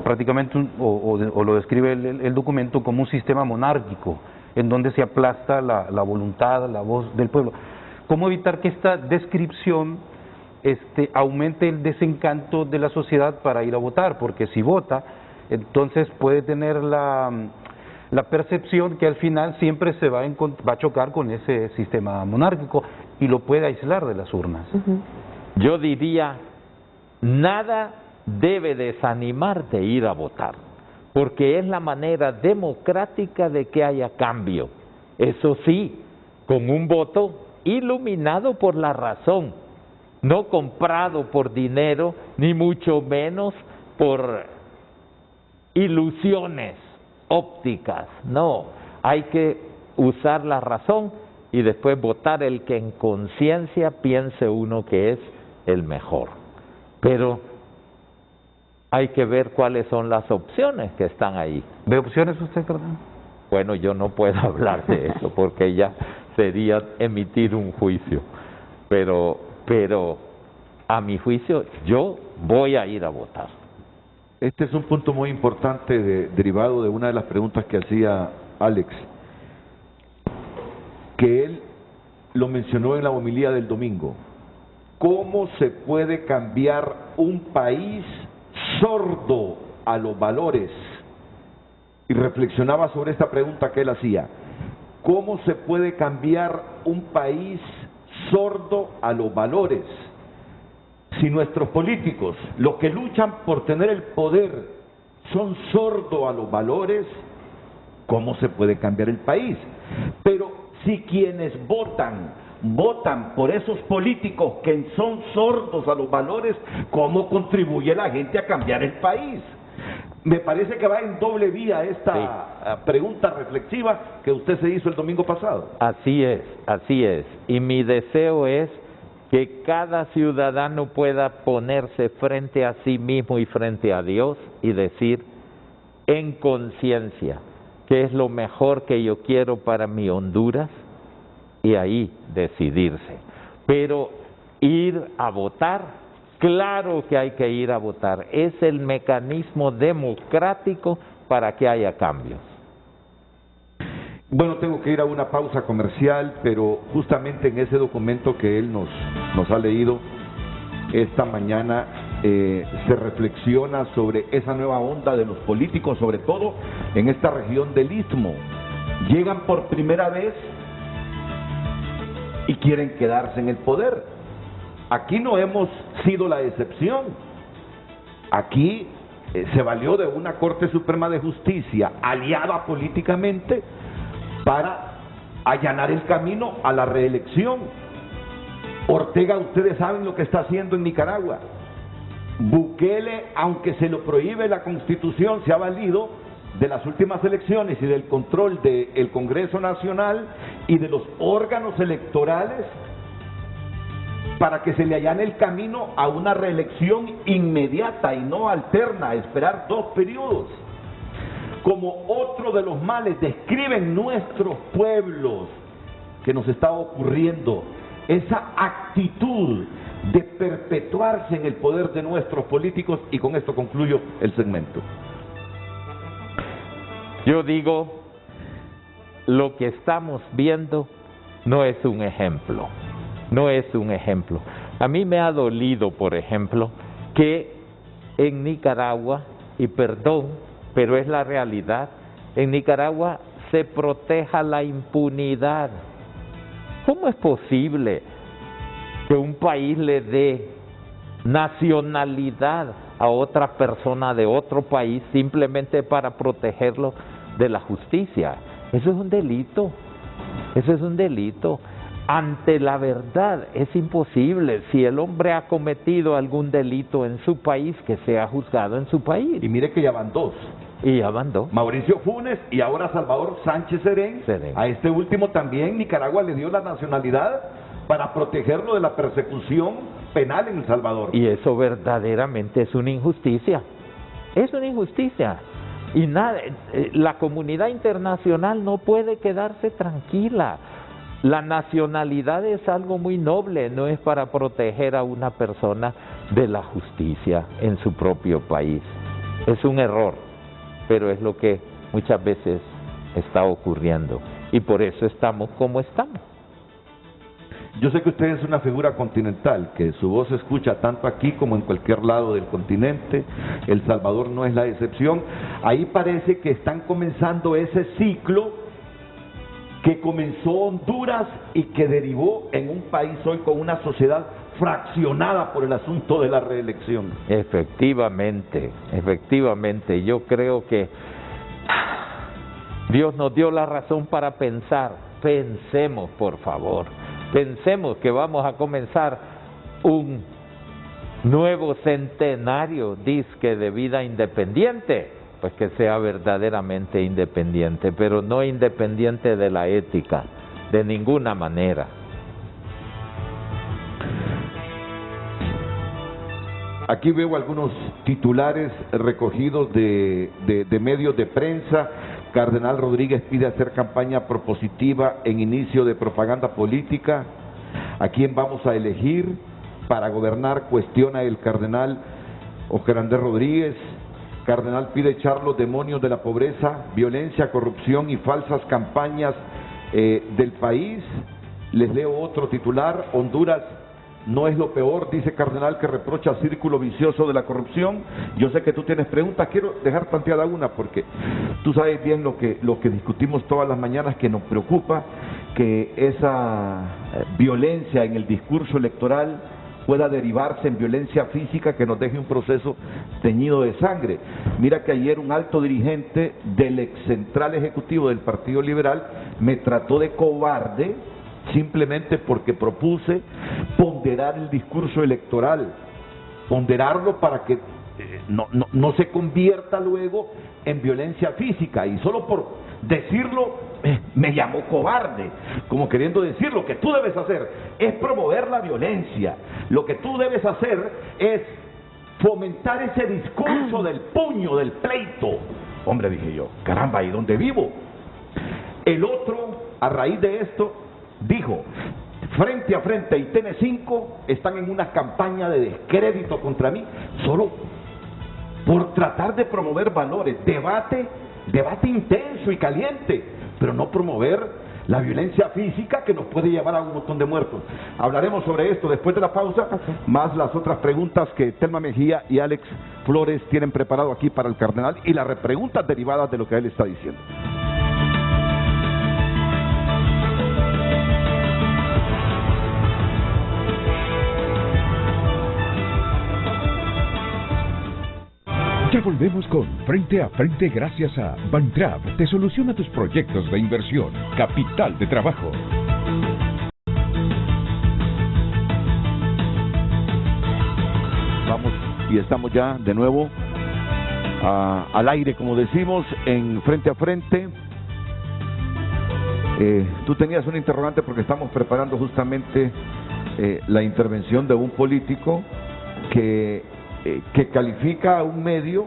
prácticamente, o lo describe el documento como un sistema monárquico, en donde se aplasta la voluntad, la voz del pueblo. ¿Cómo evitar que esta descripción aumente el desencanto de la sociedad para ir a votar? Porque si vota, entonces puede tener la percepción que al final siempre se va a chocar con ese sistema monárquico y lo puede aislar de las urnas. Yo diría, nada debe desanimar de ir a votar, porque es la manera democrática de que haya cambio. Eso sí, con un voto iluminado por la razón, no comprado por dinero, ni mucho menos por ilusiones ópticas. No, hay que usar la razón y después votar el que en conciencia piense uno que es el mejor. Pero hay que ver cuáles son las opciones que están ahí. ¿Ve opciones usted, cardenal? Bueno, yo no puedo hablar de eso porque ya sería emitir un juicio. Pero a mi juicio, yo voy a ir a votar. Este es un punto muy importante derivado de una de las preguntas que hacía Alex, que él lo mencionó en la homilía del domingo. ¿Cómo se puede cambiar un país sordo a los valores? Y reflexionaba sobre esta pregunta que él hacía. ¿Cómo se puede cambiar un país sordo a los valores? Si nuestros políticos, los que luchan por tener el poder, son sordos a los valores, ¿cómo se puede cambiar el país? Pero si quienes votan por esos políticos que son sordos a los valores, ¿cómo contribuye la gente a cambiar el país? Me parece que va en doble vía esta pregunta reflexiva que usted se hizo el domingo pasado. Así es, así es. Y mi deseo es que cada ciudadano pueda ponerse frente a sí mismo y frente a Dios y decir en conciencia qué es lo mejor que yo quiero para mi Honduras, y ahí decidirse. Pero ir a votar, claro que hay que ir a votar. Es el mecanismo democrático para que haya cambios. Bueno, tengo que ir a una pausa comercial, pero justamente en ese documento que él nos ha leído esta mañana se reflexiona sobre esa nueva onda de los políticos, sobre todo en esta región del Istmo. Llegan por primera vez y quieren quedarse en el poder. Aquí no hemos sido la excepción. Aquí se valió de una Corte Suprema de Justicia aliada políticamente para allanar el camino a la reelección. Ortega, ustedes saben lo que está haciendo en Nicaragua. Bukele, aunque se lo prohíbe la Constitución, se ha valido de las últimas elecciones y del control del Congreso Nacional y de los órganos electorales para que se le allane el camino a una reelección inmediata y no alterna, esperar 2 periodos. Como otro de los males describen nuestros pueblos que nos está ocurriendo, esa actitud de perpetuarse en el poder de nuestros políticos, y con esto concluyo el segmento. Yo digo, lo que estamos viendo no es un ejemplo. no es un ejemplo. A mí me ha dolido, por ejemplo, que en Nicaragua, y perdón, pero es la realidad, en Nicaragua se proteja la impunidad. ¿Cómo es posible que un país le dé nacionalidad a otra persona de otro país simplemente para protegerlo de la justicia? Eso es un delito, eso es un delito. Ante la verdad es imposible. Si el hombre ha cometido algún delito en su país, que sea juzgado en su país. Y mire que ya van dos. Y ya van dos. Mauricio Funes y ahora Salvador Sánchez Serén. A este último también Nicaragua le dio la nacionalidad para protegerlo de la persecución penal en El Salvador. Y eso verdaderamente es una injusticia. Es una injusticia. Y nada, la comunidad internacional no puede quedarse tranquila. La nacionalidad es algo muy noble, no es para proteger a una persona de la justicia en su propio país. Es un error, pero es lo que muchas veces está ocurriendo. Y por eso estamos como estamos. Yo sé que usted es una figura continental, que su voz se escucha tanto aquí como en cualquier lado del continente. El Salvador no es la excepción. Ahí parece que están comenzando ese ciclo que comenzó Honduras y que derivó en un país hoy con una sociedad fraccionada por el asunto de la reelección. Efectivamente, efectivamente. Yo creo que Dios nos dio la razón para pensar. Pensemos, por favor. Pensemos que vamos a comenzar un nuevo centenario, dizque, de vida independiente. Pues que sea verdaderamente independiente, pero no independiente de la ética, de ninguna manera. Aquí veo algunos titulares recogidos de medios de prensa. Cardenal Rodríguez pide hacer campaña propositiva en inicio de propaganda política. ¿A quién vamos a elegir para gobernar? Cuestiona el cardenal Oscar Andrés Rodríguez. Cardenal pide echar los demonios de la pobreza, violencia, corrupción y falsas campañas del país. Les leo otro titular. Honduras no es lo peor, dice Cardenal, que reprocha círculo vicioso de la corrupción. Yo sé que tú tienes preguntas, quiero dejar planteada una, porque tú sabes bien lo que discutimos todas las mañanas, que nos preocupa que esa violencia en el discurso electoral pueda derivarse en violencia física que nos deje un proceso teñido de sangre. Mira que ayer un alto dirigente del ex central ejecutivo del Partido Liberal me trató de cobarde simplemente porque propuse ponderar el discurso electoral, ponderarlo para que no se convierta luego en violencia física, y solo por decirlo me llamó cobarde, como queriendo decir: lo que tú debes hacer es promover la violencia, lo que tú debes hacer es fomentar ese discurso del puño, del pleito. Hombre, dije yo, caramba, ¿y dónde vivo? El otro, a raíz de esto, dijo: Frente a Frente y TN5 están en una campaña de descrédito contra mí, solo por tratar de promover valores, debate intenso y caliente, pero no promover la violencia física que nos puede llevar a un montón de muertos. Hablaremos sobre esto después de la pausa, más las otras preguntas que Telma Mejía y Alex Flores tienen preparado aquí para el cardenal y las repreguntas derivadas de lo que él está diciendo. Ya volvemos con Frente a Frente gracias a Bantrap. Te soluciona tus proyectos de inversión. Capital de trabajo. Vamos y estamos ya de nuevo al aire, como decimos, en Frente a Frente. Tú tenías un interrogante porque estamos preparando justamente la intervención de un político que califica a un medio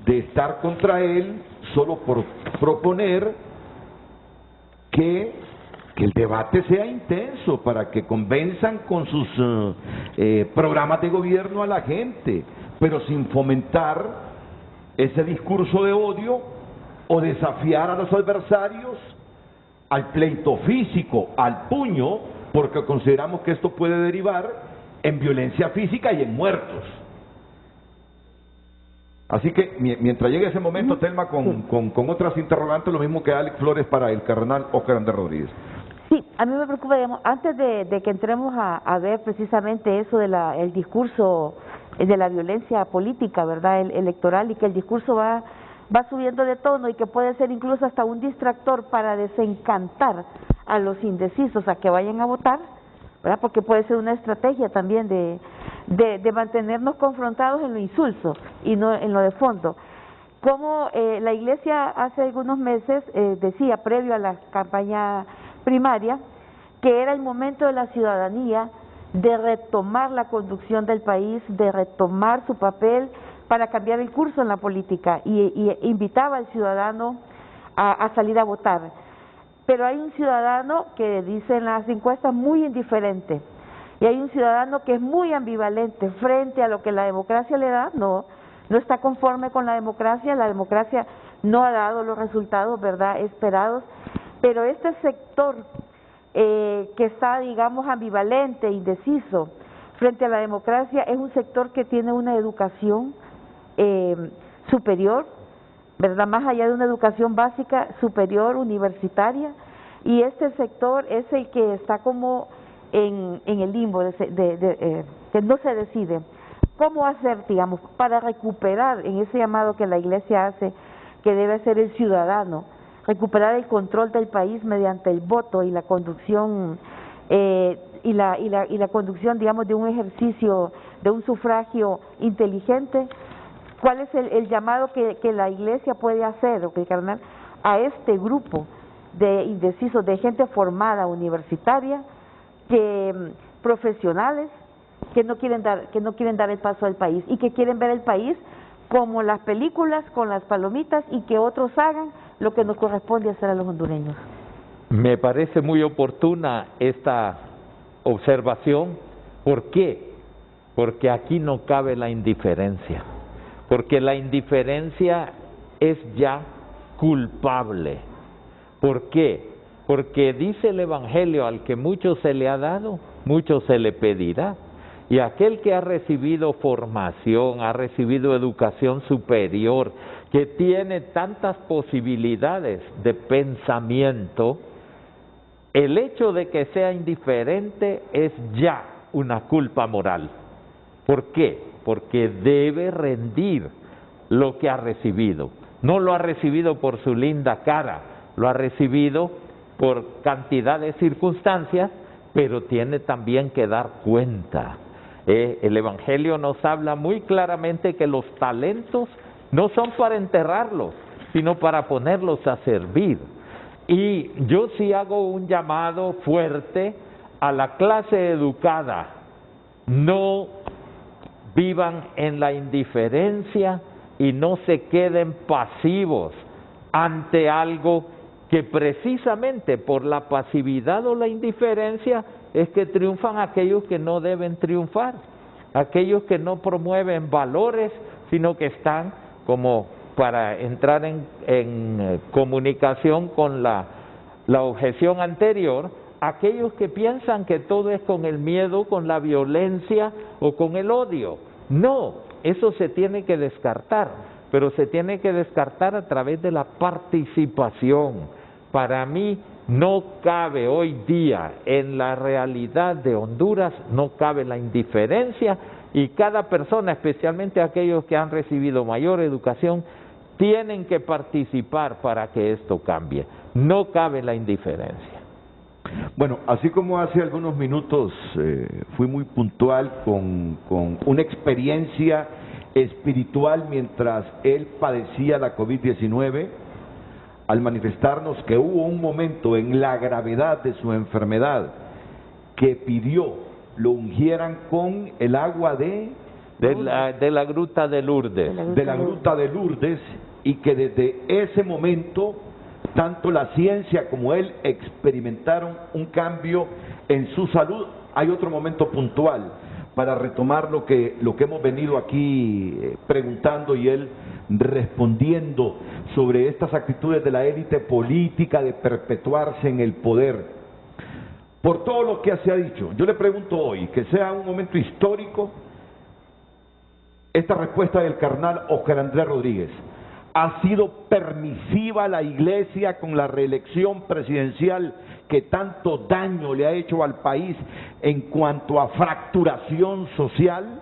de estar contra él solo por proponer que el debate sea intenso para que convenzan con sus programas de gobierno a la gente, pero sin fomentar ese discurso de odio o desafiar a los adversarios al pleito físico, al puño, porque consideramos que esto puede derivar en violencia física y en muertos. Así que mientras llegue ese momento, Telma, con otras interrogantes, lo mismo que Alex Flores para el cardenal Óscar Andrés Rodríguez. Sí, a mí me preocupa, digamos, antes de que entremos a ver precisamente eso de el discurso de la violencia política, ¿verdad?, electoral, y que el discurso va subiendo de tono y que puede ser incluso hasta un distractor para desencantar a los indecisos a que vayan a votar, ¿verdad?, porque puede ser una estrategia también de mantenernos confrontados en lo insulso y no en lo de fondo. Como la Iglesia hace algunos meses decía, previo a la campaña primaria, que era el momento de la ciudadanía de retomar la conducción del país, de retomar su papel para cambiar el curso en la política, y invitaba al ciudadano a salir a votar. Pero hay un ciudadano que dice en las encuestas muy indiferente, y hay un ciudadano que es muy ambivalente frente a lo que la democracia le da. No está conforme con la democracia no ha dado los resultados, ¿verdad?, esperados, pero este sector que está, digamos, ambivalente, indeciso frente a la democracia, es un sector que tiene una educación superior, ¿verdad?, más allá de una educación básica, superior, universitaria, y este sector es el que está como en el limbo, que no se decide cómo hacer, digamos, para recuperar en ese llamado que la Iglesia hace, que debe ser el ciudadano, recuperar el control del país mediante el voto y la conducción y la conducción, digamos, de un ejercicio, de un sufragio inteligente. ¿Cuál es el llamado que la Iglesia puede hacer, o que el cardenal, a este grupo de indecisos, de gente formada, universitaria, profesionales, que no quieren dar el paso al país y que quieren ver el país como las películas, con las palomitas, y que otros hagan lo que nos corresponde hacer a los hondureños? Me parece muy oportuna esta observación. ¿Por qué? Porque aquí no cabe la indiferencia, porque la indiferencia es ya culpable. ¿Por qué? Porque dice el Evangelio, al que mucho se le ha dado, mucho se le pedirá. Y aquel que ha recibido formación, ha recibido educación superior, que tiene tantas posibilidades de pensamiento, el hecho de que sea indiferente es ya una culpa moral. ¿Por qué? Porque debe rendir lo que ha recibido. No lo ha recibido por su linda cara, lo ha recibido por cantidad de circunstancias, pero tiene también que dar cuenta. El Evangelio nos habla muy claramente que los talentos no son para enterrarlos, sino para ponerlos a servir. Y yo sí hago un llamado fuerte a la clase educada: no vivan en la indiferencia y no se queden pasivos ante algo que precisamente por la pasividad o la indiferencia es que triunfan aquellos que no deben triunfar, aquellos que no promueven valores, sino que están, como para entrar en comunicación con la objeción anterior, aquellos que piensan que todo es con el miedo, con la violencia o con el odio. No, eso se tiene que descartar, pero se tiene que descartar a través de la participación. Para mí no cabe hoy día en la realidad de Honduras, no cabe la indiferencia, y cada persona, especialmente aquellos que han recibido mayor educación, tienen que participar para que esto cambie. No cabe la indiferencia. Bueno, así como hace algunos minutos fui muy puntual con una experiencia espiritual mientras él padecía la COVID-19, al manifestarnos que hubo un momento en la gravedad de su enfermedad que pidió lo ungieran con el agua de la gruta de Lourdes. De la gruta de Lourdes, y que desde ese momento tanto la ciencia como él experimentaron un cambio en su salud. Hay otro momento puntual para retomar lo que hemos venido aquí preguntando y él respondiendo sobre estas actitudes de la élite política de perpetuarse en el poder. por todo lo que se ha dicho, yo le pregunto hoy, que sea un momento histórico, esta respuesta del cardenal Óscar Andrés Rodríguez. ¿Ha sido permisiva la Iglesia con la reelección presidencial que tanto daño le ha hecho al país en cuanto a fracturación social?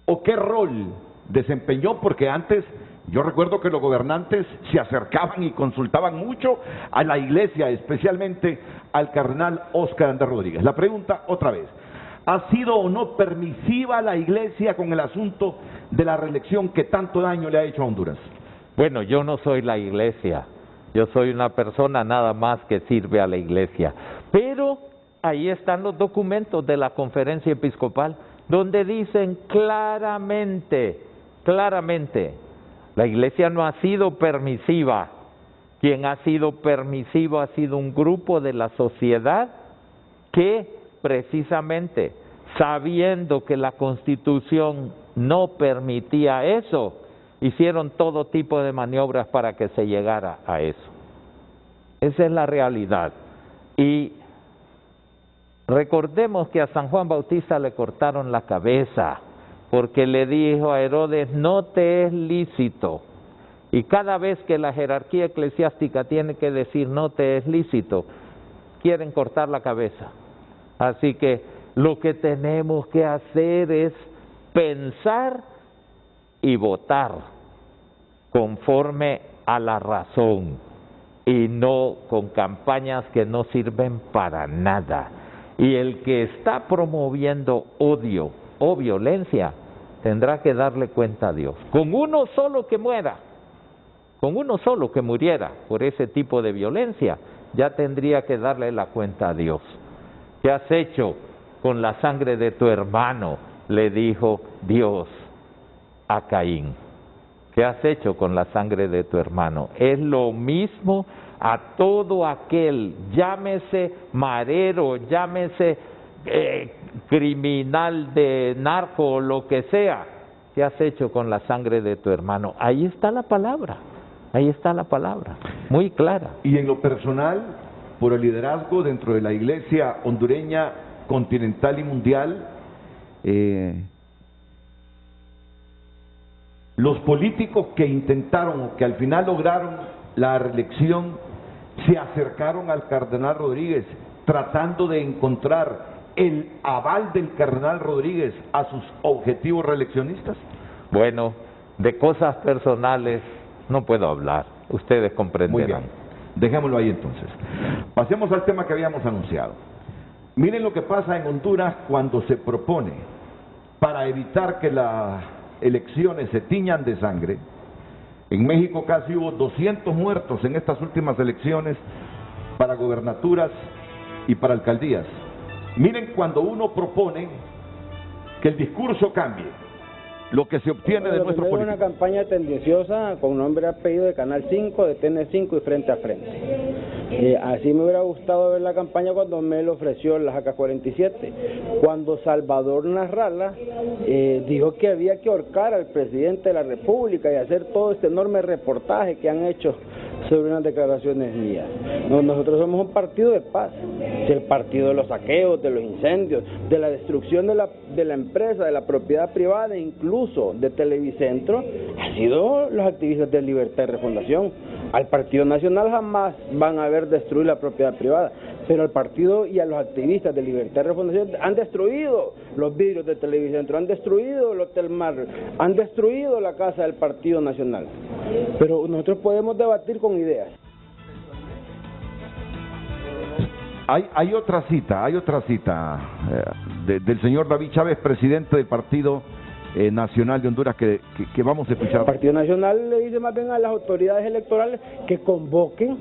¿O qué rol desempeñó? Porque antes yo recuerdo que los gobernantes se acercaban y consultaban mucho a la Iglesia, especialmente al cardenal Óscar Andrés Rodríguez. La pregunta otra vez: ¿ha sido o no permisiva la Iglesia con el asunto de la reelección que tanto daño le ha hecho a Honduras? Bueno, yo no soy la Iglesia, yo soy una persona nada más que sirve a la Iglesia. Pero ahí están los documentos de la Conferencia Episcopal, donde dicen claramente, la Iglesia no ha sido permisiva. Quien ha sido permisivo ha sido un grupo de la sociedad que precisamente, sabiendo que la Constitución no permitía eso, hicieron todo tipo de maniobras para que se llegara a eso. Esa es la realidad. Y recordemos que a San Juan Bautista le cortaron la cabeza porque le dijo a Herodes: no te es lícito. Y cada vez que la jerarquía eclesiástica tiene que decir no te es lícito, quieren cortar la cabeza. Así que lo que tenemos que hacer es pensar y votar conforme a la razón y no con campañas que no sirven para nada. Y el que está promoviendo odio o violencia tendrá que darle cuenta a Dios. Con uno solo que muera, con uno solo que muriera por ese tipo de violencia, ya tendría que darle la cuenta a Dios. ¿Qué has hecho con la sangre de tu hermano?, le dijo Dios a Caín. ¿Qué has hecho con la sangre de tu hermano? Es lo mismo a todo aquel, llámese marero, llámese criminal de narco o lo que sea. ¿Qué has hecho con la sangre de tu hermano? Ahí está la palabra, muy clara. Y en lo personal, por el liderazgo dentro de la Iglesia hondureña, continental y mundial, los políticos que intentaron o que al final lograron la reelección se acercaron al cardenal Rodríguez tratando de encontrar el aval del cardenal Rodríguez a sus objetivos reeleccionistas. Bueno, de cosas personales no puedo hablar, ustedes comprenderán. Muy bien, dejémoslo ahí entonces. Pasemos al tema que habíamos anunciado. Miren lo que pasa en Honduras cuando se propone, para evitar que las elecciones se tiñan de sangre. En México casi hubo 200 muertos en estas últimas elecciones para gobernaturas y para alcaldías. Miren cuando uno propone que el discurso cambie, lo que se obtiene de nuestro político. Una campaña tendenciosa con nombre y apellido de Canal 5, de TN5 y Frente a Frente. Así me hubiera gustado ver la campaña cuando me lo ofreció la AK-47. Cuando Salvador Narrala dijo que había que ahorcar al presidente de la República y hacer todo este enorme reportaje que han hecho sobre unas declaraciones mías. Nosotros somos un partido de paz, el partido de los saqueos, de los incendios, de la destrucción de la empresa, de la propiedad privada, incluso de Televicentro, ha sido los activistas de Libertad y Refundación. Al Partido Nacional jamás van a ver destruir la propiedad privada, pero al partido y a los activistas de Libertad y Refundación han destruido los vidrios de Televicentro, han destruido el Hotel Mar, han destruido la casa del Partido Nacional. Pero nosotros podemos debatir con ideas. Hay otra cita del señor David Chávez, presidente del Partido Nacional de Honduras, que vamos a escuchar. El Partido Nacional le dice más bien a las autoridades electorales que convoquen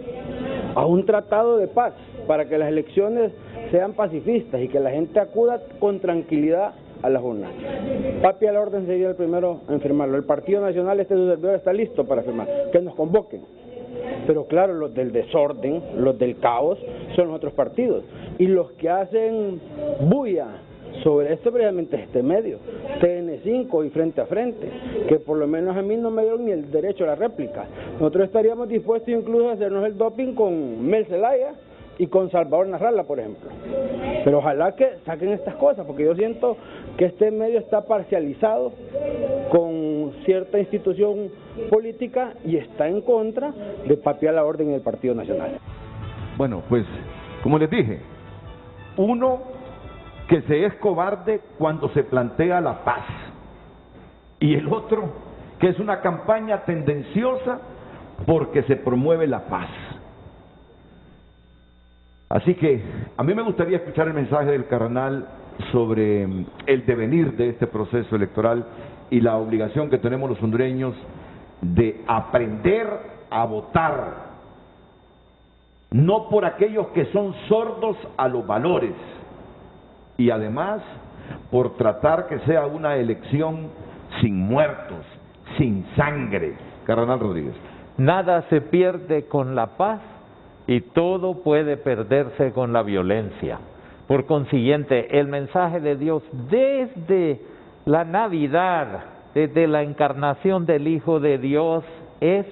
a un tratado de paz para que las elecciones sean pacifistas y que la gente acuda con tranquilidad a las urnas. Papi a la orden sería el primero en firmarlo. El Partido Nacional, su servidor, está listo para firmar. Que nos convoquen. Pero claro, los del desorden, los del caos, son los otros partidos. Y los que hacen bulla sobre esto precisamente es este medio, TN5 y Frente a Frente, que por lo menos a mí no me dieron ni el derecho a la réplica. Nosotros estaríamos dispuestos incluso a hacernos el doping con Mel Zelaya, y con Salvador Narrala, por ejemplo. Pero ojalá que saquen estas cosas, porque yo siento que este medio está parcializado con cierta institución política y está en contra de papiar la orden en el Partido Nacional. Bueno, pues, como les dije, uno que se es cobarde cuando se plantea la paz, y el otro que es una campaña tendenciosa porque se promueve la paz. Así que a mí me gustaría escuchar el mensaje del cardenal sobre el devenir de este proceso electoral y la obligación que tenemos los hondureños de aprender a votar, no por aquellos que son sordos a los valores, y además por tratar que sea una elección sin muertos, sin sangre. Cardenal Rodríguez. Nada se pierde con la paz y todo puede perderse con la violencia. Por consiguiente, el mensaje de Dios desde la Navidad, desde la encarnación del Hijo de Dios, es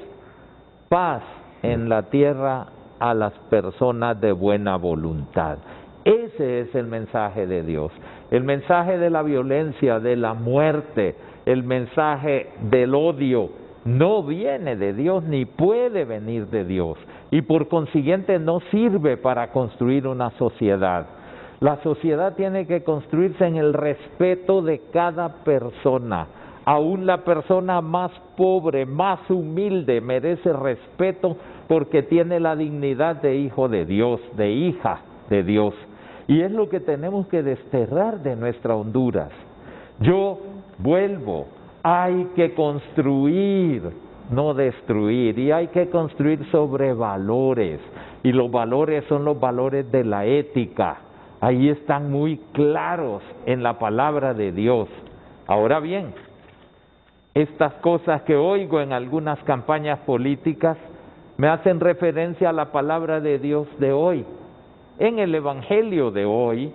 paz en la tierra a las personas de buena voluntad. Ese es el mensaje de Dios. El mensaje de la violencia, de la muerte, el mensaje del odio, no viene de Dios ni puede venir de Dios, y por consiguiente no sirve para construir una sociedad. La sociedad tiene que construirse en el respeto de cada persona. Aún la persona más pobre, más humilde, merece respeto porque tiene la dignidad de hijo de Dios, de hija de Dios. Y es lo que tenemos que desterrar de nuestra Honduras. Yo vuelvo, hay que construir, no destruir, y hay que construir sobre valores, y los valores son los valores de la ética. Ahí están muy claros en la palabra de Dios. Ahora bien, estas cosas que oigo en algunas campañas políticas me hacen referencia a la palabra de Dios de hoy. En el Evangelio de hoy,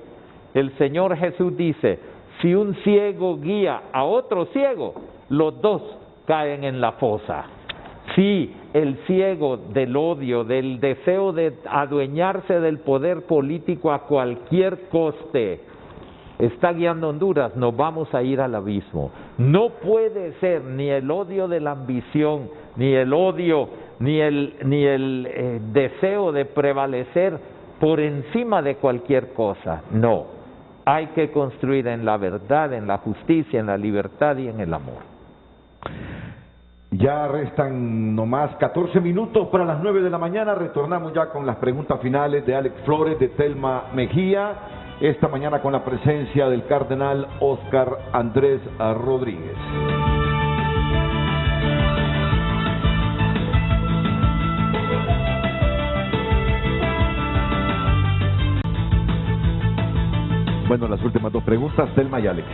el Señor Jesús dice: si un ciego guía a otro ciego, los dos caen en la fosa. Si el ciego del odio, del deseo de adueñarse del poder político a cualquier coste, está guiando a Honduras, nos vamos a ir al abismo. No puede ser ni el odio de la ambición, ni el odio, ni el deseo de prevalecer por encima de cualquier cosa. No, hay que construir en la verdad, en la justicia, en la libertad y en el amor. Ya restan nomás 14 minutos para las 9 de la mañana. Retornamos ya con las preguntas finales de Alex Flores, de Telma Mejía, esta mañana con la presencia del cardenal Óscar Andrés Rodríguez. Bueno, las últimas dos preguntas, Telma y Alex.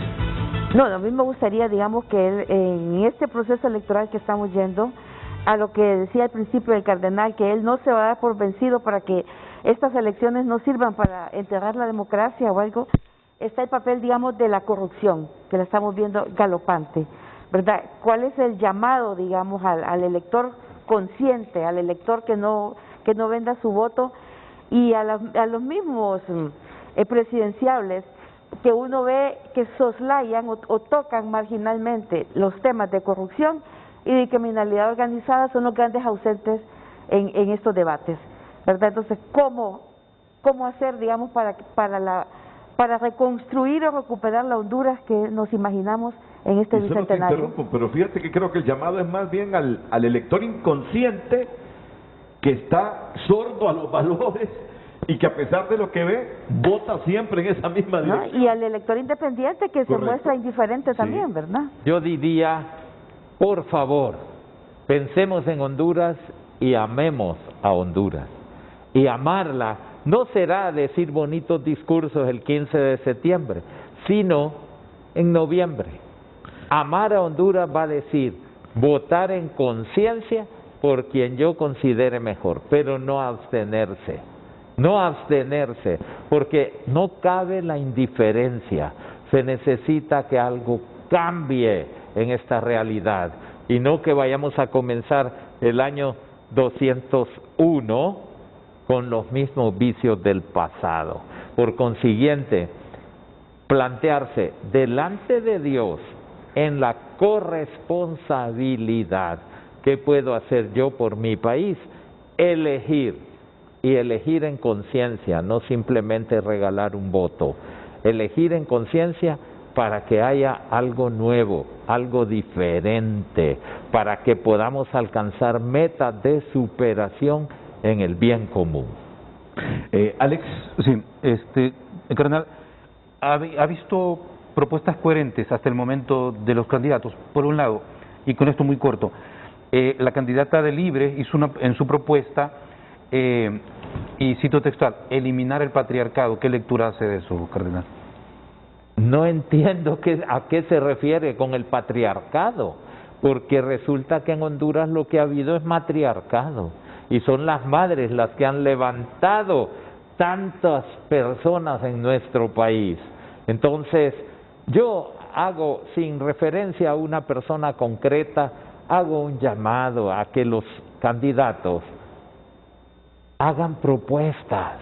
No, a mí me gustaría, digamos, que él, en este proceso electoral que estamos yendo, a lo que decía al principio el cardenal, que él no se va a dar por vencido para que estas elecciones no sirvan para enterrar la democracia o algo. Está el papel, digamos, de la corrupción, que la estamos viendo galopante, ¿verdad? ¿Cuál es el llamado, digamos, al elector consciente, al elector que no venda su voto, y a los mismos presidenciables que uno ve que soslayan o tocan marginalmente los temas de corrupción y de criminalidad organizada? Son los grandes ausentes en estos debates, ¿verdad? Entonces, ¿cómo hacer, digamos, para reconstruir o recuperar la Honduras que nos imaginamos en este bicentenario? No te interrumpo, pero fíjate que creo que el llamado es más bien al elector inconsciente que está sordo a los valores y que a pesar de lo que ve, vota siempre en esa misma dirección. ¿No? Y al elector independiente que se muestra indiferente también, ¿verdad? Yo diría, por favor, pensemos en Honduras y amemos a Honduras. Y amarla no será decir bonitos discursos el 15 de septiembre, sino en noviembre. Amar a Honduras va a decir votar en conciencia por quien yo considere mejor, pero no abstenerse. No abstenerse, porque no cabe la indiferencia. Se necesita que algo cambie en esta realidad y no que vayamos a comenzar el año 201 con los mismos vicios del pasado. Por consiguiente, plantearse delante de Dios en la corresponsabilidad. ¿Qué puedo hacer yo por mi país? Elegir, y elegir en conciencia, no simplemente regalar un voto. Elegir en conciencia para que haya algo nuevo, algo diferente, para que podamos alcanzar metas de superación en el bien común. Alex, sí, carnal, ¿ha visto propuestas coherentes hasta el momento de los candidatos? Por un lado, y con esto muy corto, la candidata de Libre hizo en su propuesta, y cito textual, eliminar el patriarcado. ¿Qué lectura hace de eso, cardenal? No entiendo a qué se refiere con el patriarcado, porque resulta que en Honduras lo que ha habido es matriarcado, y son las madres las que han levantado tantas personas en nuestro país. Entonces, yo hago, sin referencia a una persona concreta, hago un llamado a que los candidatos hagan propuestas,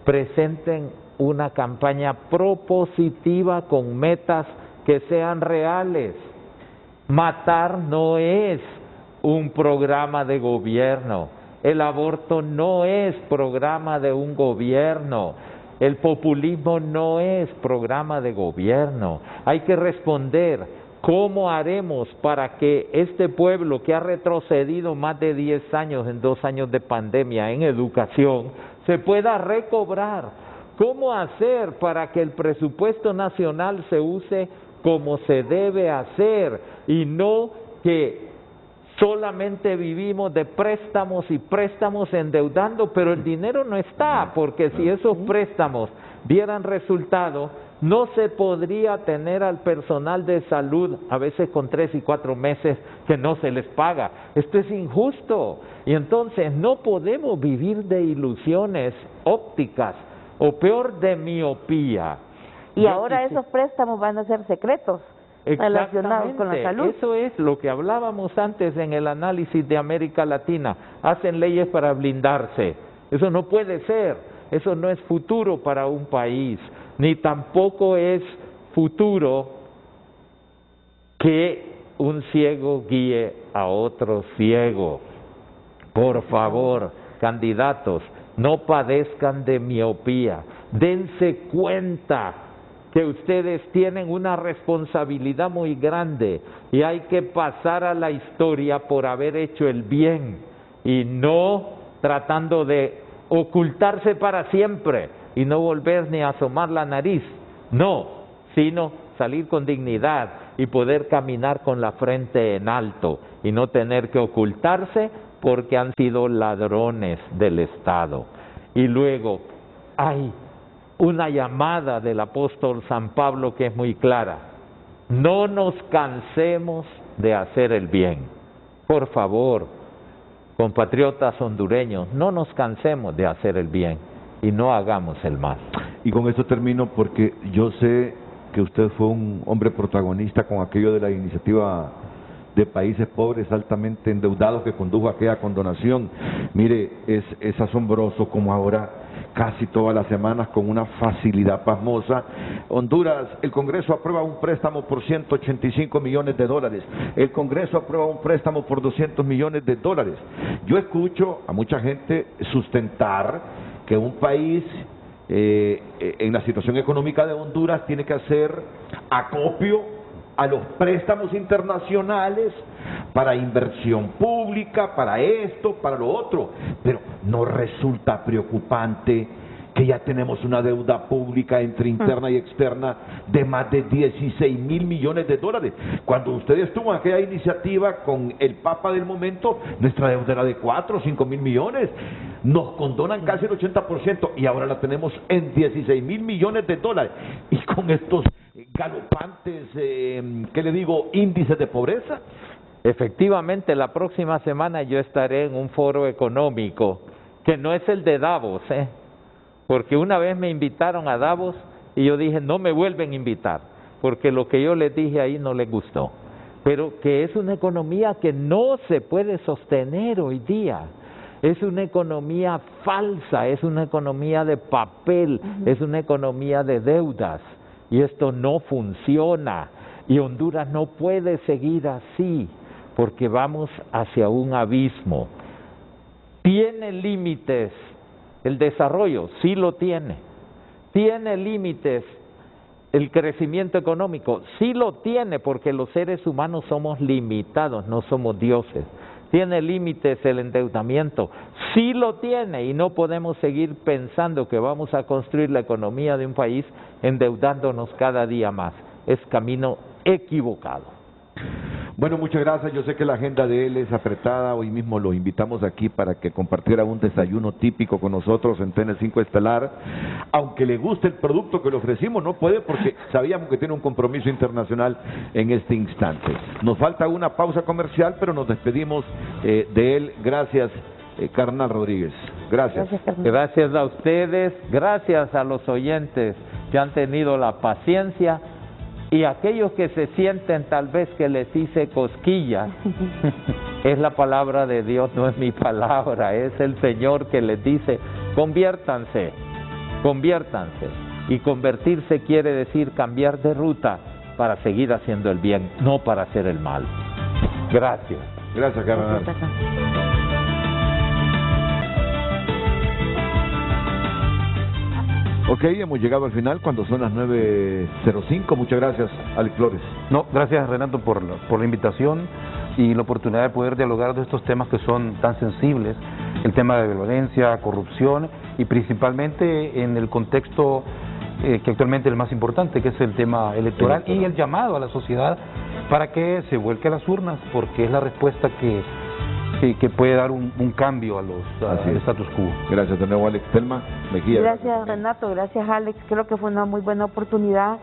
presenten una campaña propositiva con metas que sean reales. Matar no es un programa de gobierno, el aborto no es programa de un gobierno, el populismo no es programa de gobierno. Hay que responder. ¿Cómo haremos para que este pueblo que ha retrocedido más de 10 años en 2 años de pandemia en educación se pueda recobrar? ¿Cómo hacer para que el presupuesto nacional se use como se debe hacer y no que solamente vivimos de préstamos y préstamos endeudando, pero el dinero no está? Porque si esos préstamos dieran resultado, no se podría tener al personal de salud, a veces con 3 y 4 meses que no se les paga. Esto es injusto. Y entonces no podemos vivir de ilusiones ópticas, o peor, de miopía. Y ahora esos préstamos van a ser secretos relacionados con la salud. Eso es lo que hablábamos antes en el análisis de América Latina. Hacen leyes para blindarse. Eso no puede ser. Eso no es futuro para un país. Ni tampoco es futuro que un ciego guíe a otro ciego. Por favor, candidatos, no padezcan de miopía. Dense cuenta que ustedes tienen una responsabilidad muy grande y hay que pasar a la historia por haber hecho el bien y no tratando de ocultarse para siempre y no volver ni a asomar la nariz, no, sino salir con dignidad y poder caminar con la frente en alto y no tener que ocultarse porque han sido ladrones del Estado. Y luego hay una llamada del apóstol San Pablo que es muy clara: no nos cansemos de hacer el bien. Por favor, compatriotas hondureños, no nos cansemos de hacer el bien y no hagamos el mal. Y con esto termino porque yo sé que usted fue un hombre protagonista con aquello de la iniciativa de países pobres altamente endeudados que condujo a aquella condonación. Mire, es asombroso como ahora casi todas las semanas con una facilidad pasmosa. Honduras, el Congreso aprueba un préstamo por 185 millones de dólares. El Congreso aprueba un préstamo por 200 millones de dólares. Yo escucho a mucha gente sustentar que un país en la situación económica de Honduras tiene que hacer acopio a los préstamos internacionales para inversión pública, para esto, para lo otro. Pero ¿no resulta preocupante que ya tenemos una deuda pública entre interna y externa de más de 16.000 millones de dólares? Cuando ustedes tuvo aquella iniciativa con el Papa del momento, nuestra deuda era de 4 o 5 mil millones. Nos condonan casi el 80% y ahora la tenemos en 16.000 millones de dólares. Y con estos galopantes, ¿qué le digo?, índices de pobreza. Efectivamente, la próxima semana yo estaré en un foro económico, que no es el de Davos, porque una vez me invitaron a Davos y yo dije, no me vuelven a invitar, porque lo que yo les dije ahí no les gustó. Pero que es una economía que no se puede sostener hoy día. Es una economía falsa, es una economía de papel, es una economía de deudas. Y esto no funciona. Y Honduras no puede seguir así, porque vamos hacia un abismo. ¿Tiene límites el desarrollo? Sí lo tiene. ¿Tiene límites el crecimiento económico? Sí lo tiene, porque los seres humanos somos limitados, no somos dioses. ¿Tiene límites el endeudamiento? Sí lo tiene, y no podemos seguir pensando que vamos a construir la economía de un país endeudándonos cada día más. Es camino equivocado. Bueno, muchas gracias. Yo sé que la agenda de él es apretada. Hoy mismo lo invitamos aquí para que compartiera un desayuno típico con nosotros en TN5 Estelar. Aunque le guste el producto que le ofrecimos, no puede porque sabíamos que tiene un compromiso internacional en este instante. Nos falta una pausa comercial, pero nos despedimos de él. Gracias, Carnal Rodríguez. Gracias. Gracias a ustedes, gracias a los oyentes que han tenido la paciencia. Y aquellos que se sienten tal vez que les hice cosquillas, es la palabra de Dios, no es mi palabra, es el Señor que les dice, conviértanse, conviértanse. Y convertirse quiere decir cambiar de ruta para seguir haciendo el bien, no para hacer el mal. Gracias. Gracias, carnal. Ok, hemos llegado al final cuando son las 9:05. Muchas gracias, Alex Flores. No, gracias, Renato, por la invitación y la oportunidad de poder dialogar de estos temas que son tan sensibles, el tema de violencia, corrupción y principalmente en el contexto que actualmente es el más importante, que es el tema electoral y el llamado a la sociedad para que se vuelque a las urnas, porque es la respuesta que puede dar un cambio al status quo. Gracias de nuevo, Alex. Telma Mejía. Gracias, Renato. Gracias, Alex. Creo que fue una muy buena oportunidad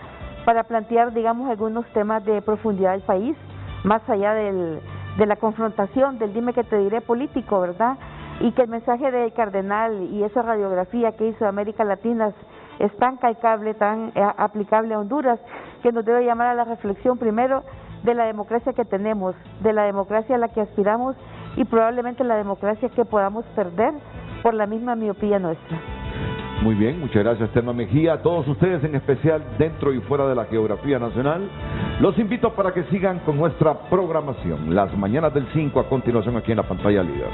para plantear, digamos, algunos temas de profundidad del país, más allá de la confrontación, del dime que te diré político, ¿verdad? Y que el mensaje del cardenal y esa radiografía que hizo de América Latina es tan calcable, tan aplicable a Honduras, que nos debe llamar a la reflexión primero de la democracia que tenemos, de la democracia a la que aspiramos y probablemente la democracia que podamos perder por la misma miopía nuestra. Muy bien, muchas gracias, Telma Mejía. A todos ustedes, en especial dentro y fuera de la geografía nacional, los invito para que sigan con nuestra programación. Las mañanas del 5 a continuación aquí en la pantalla líder.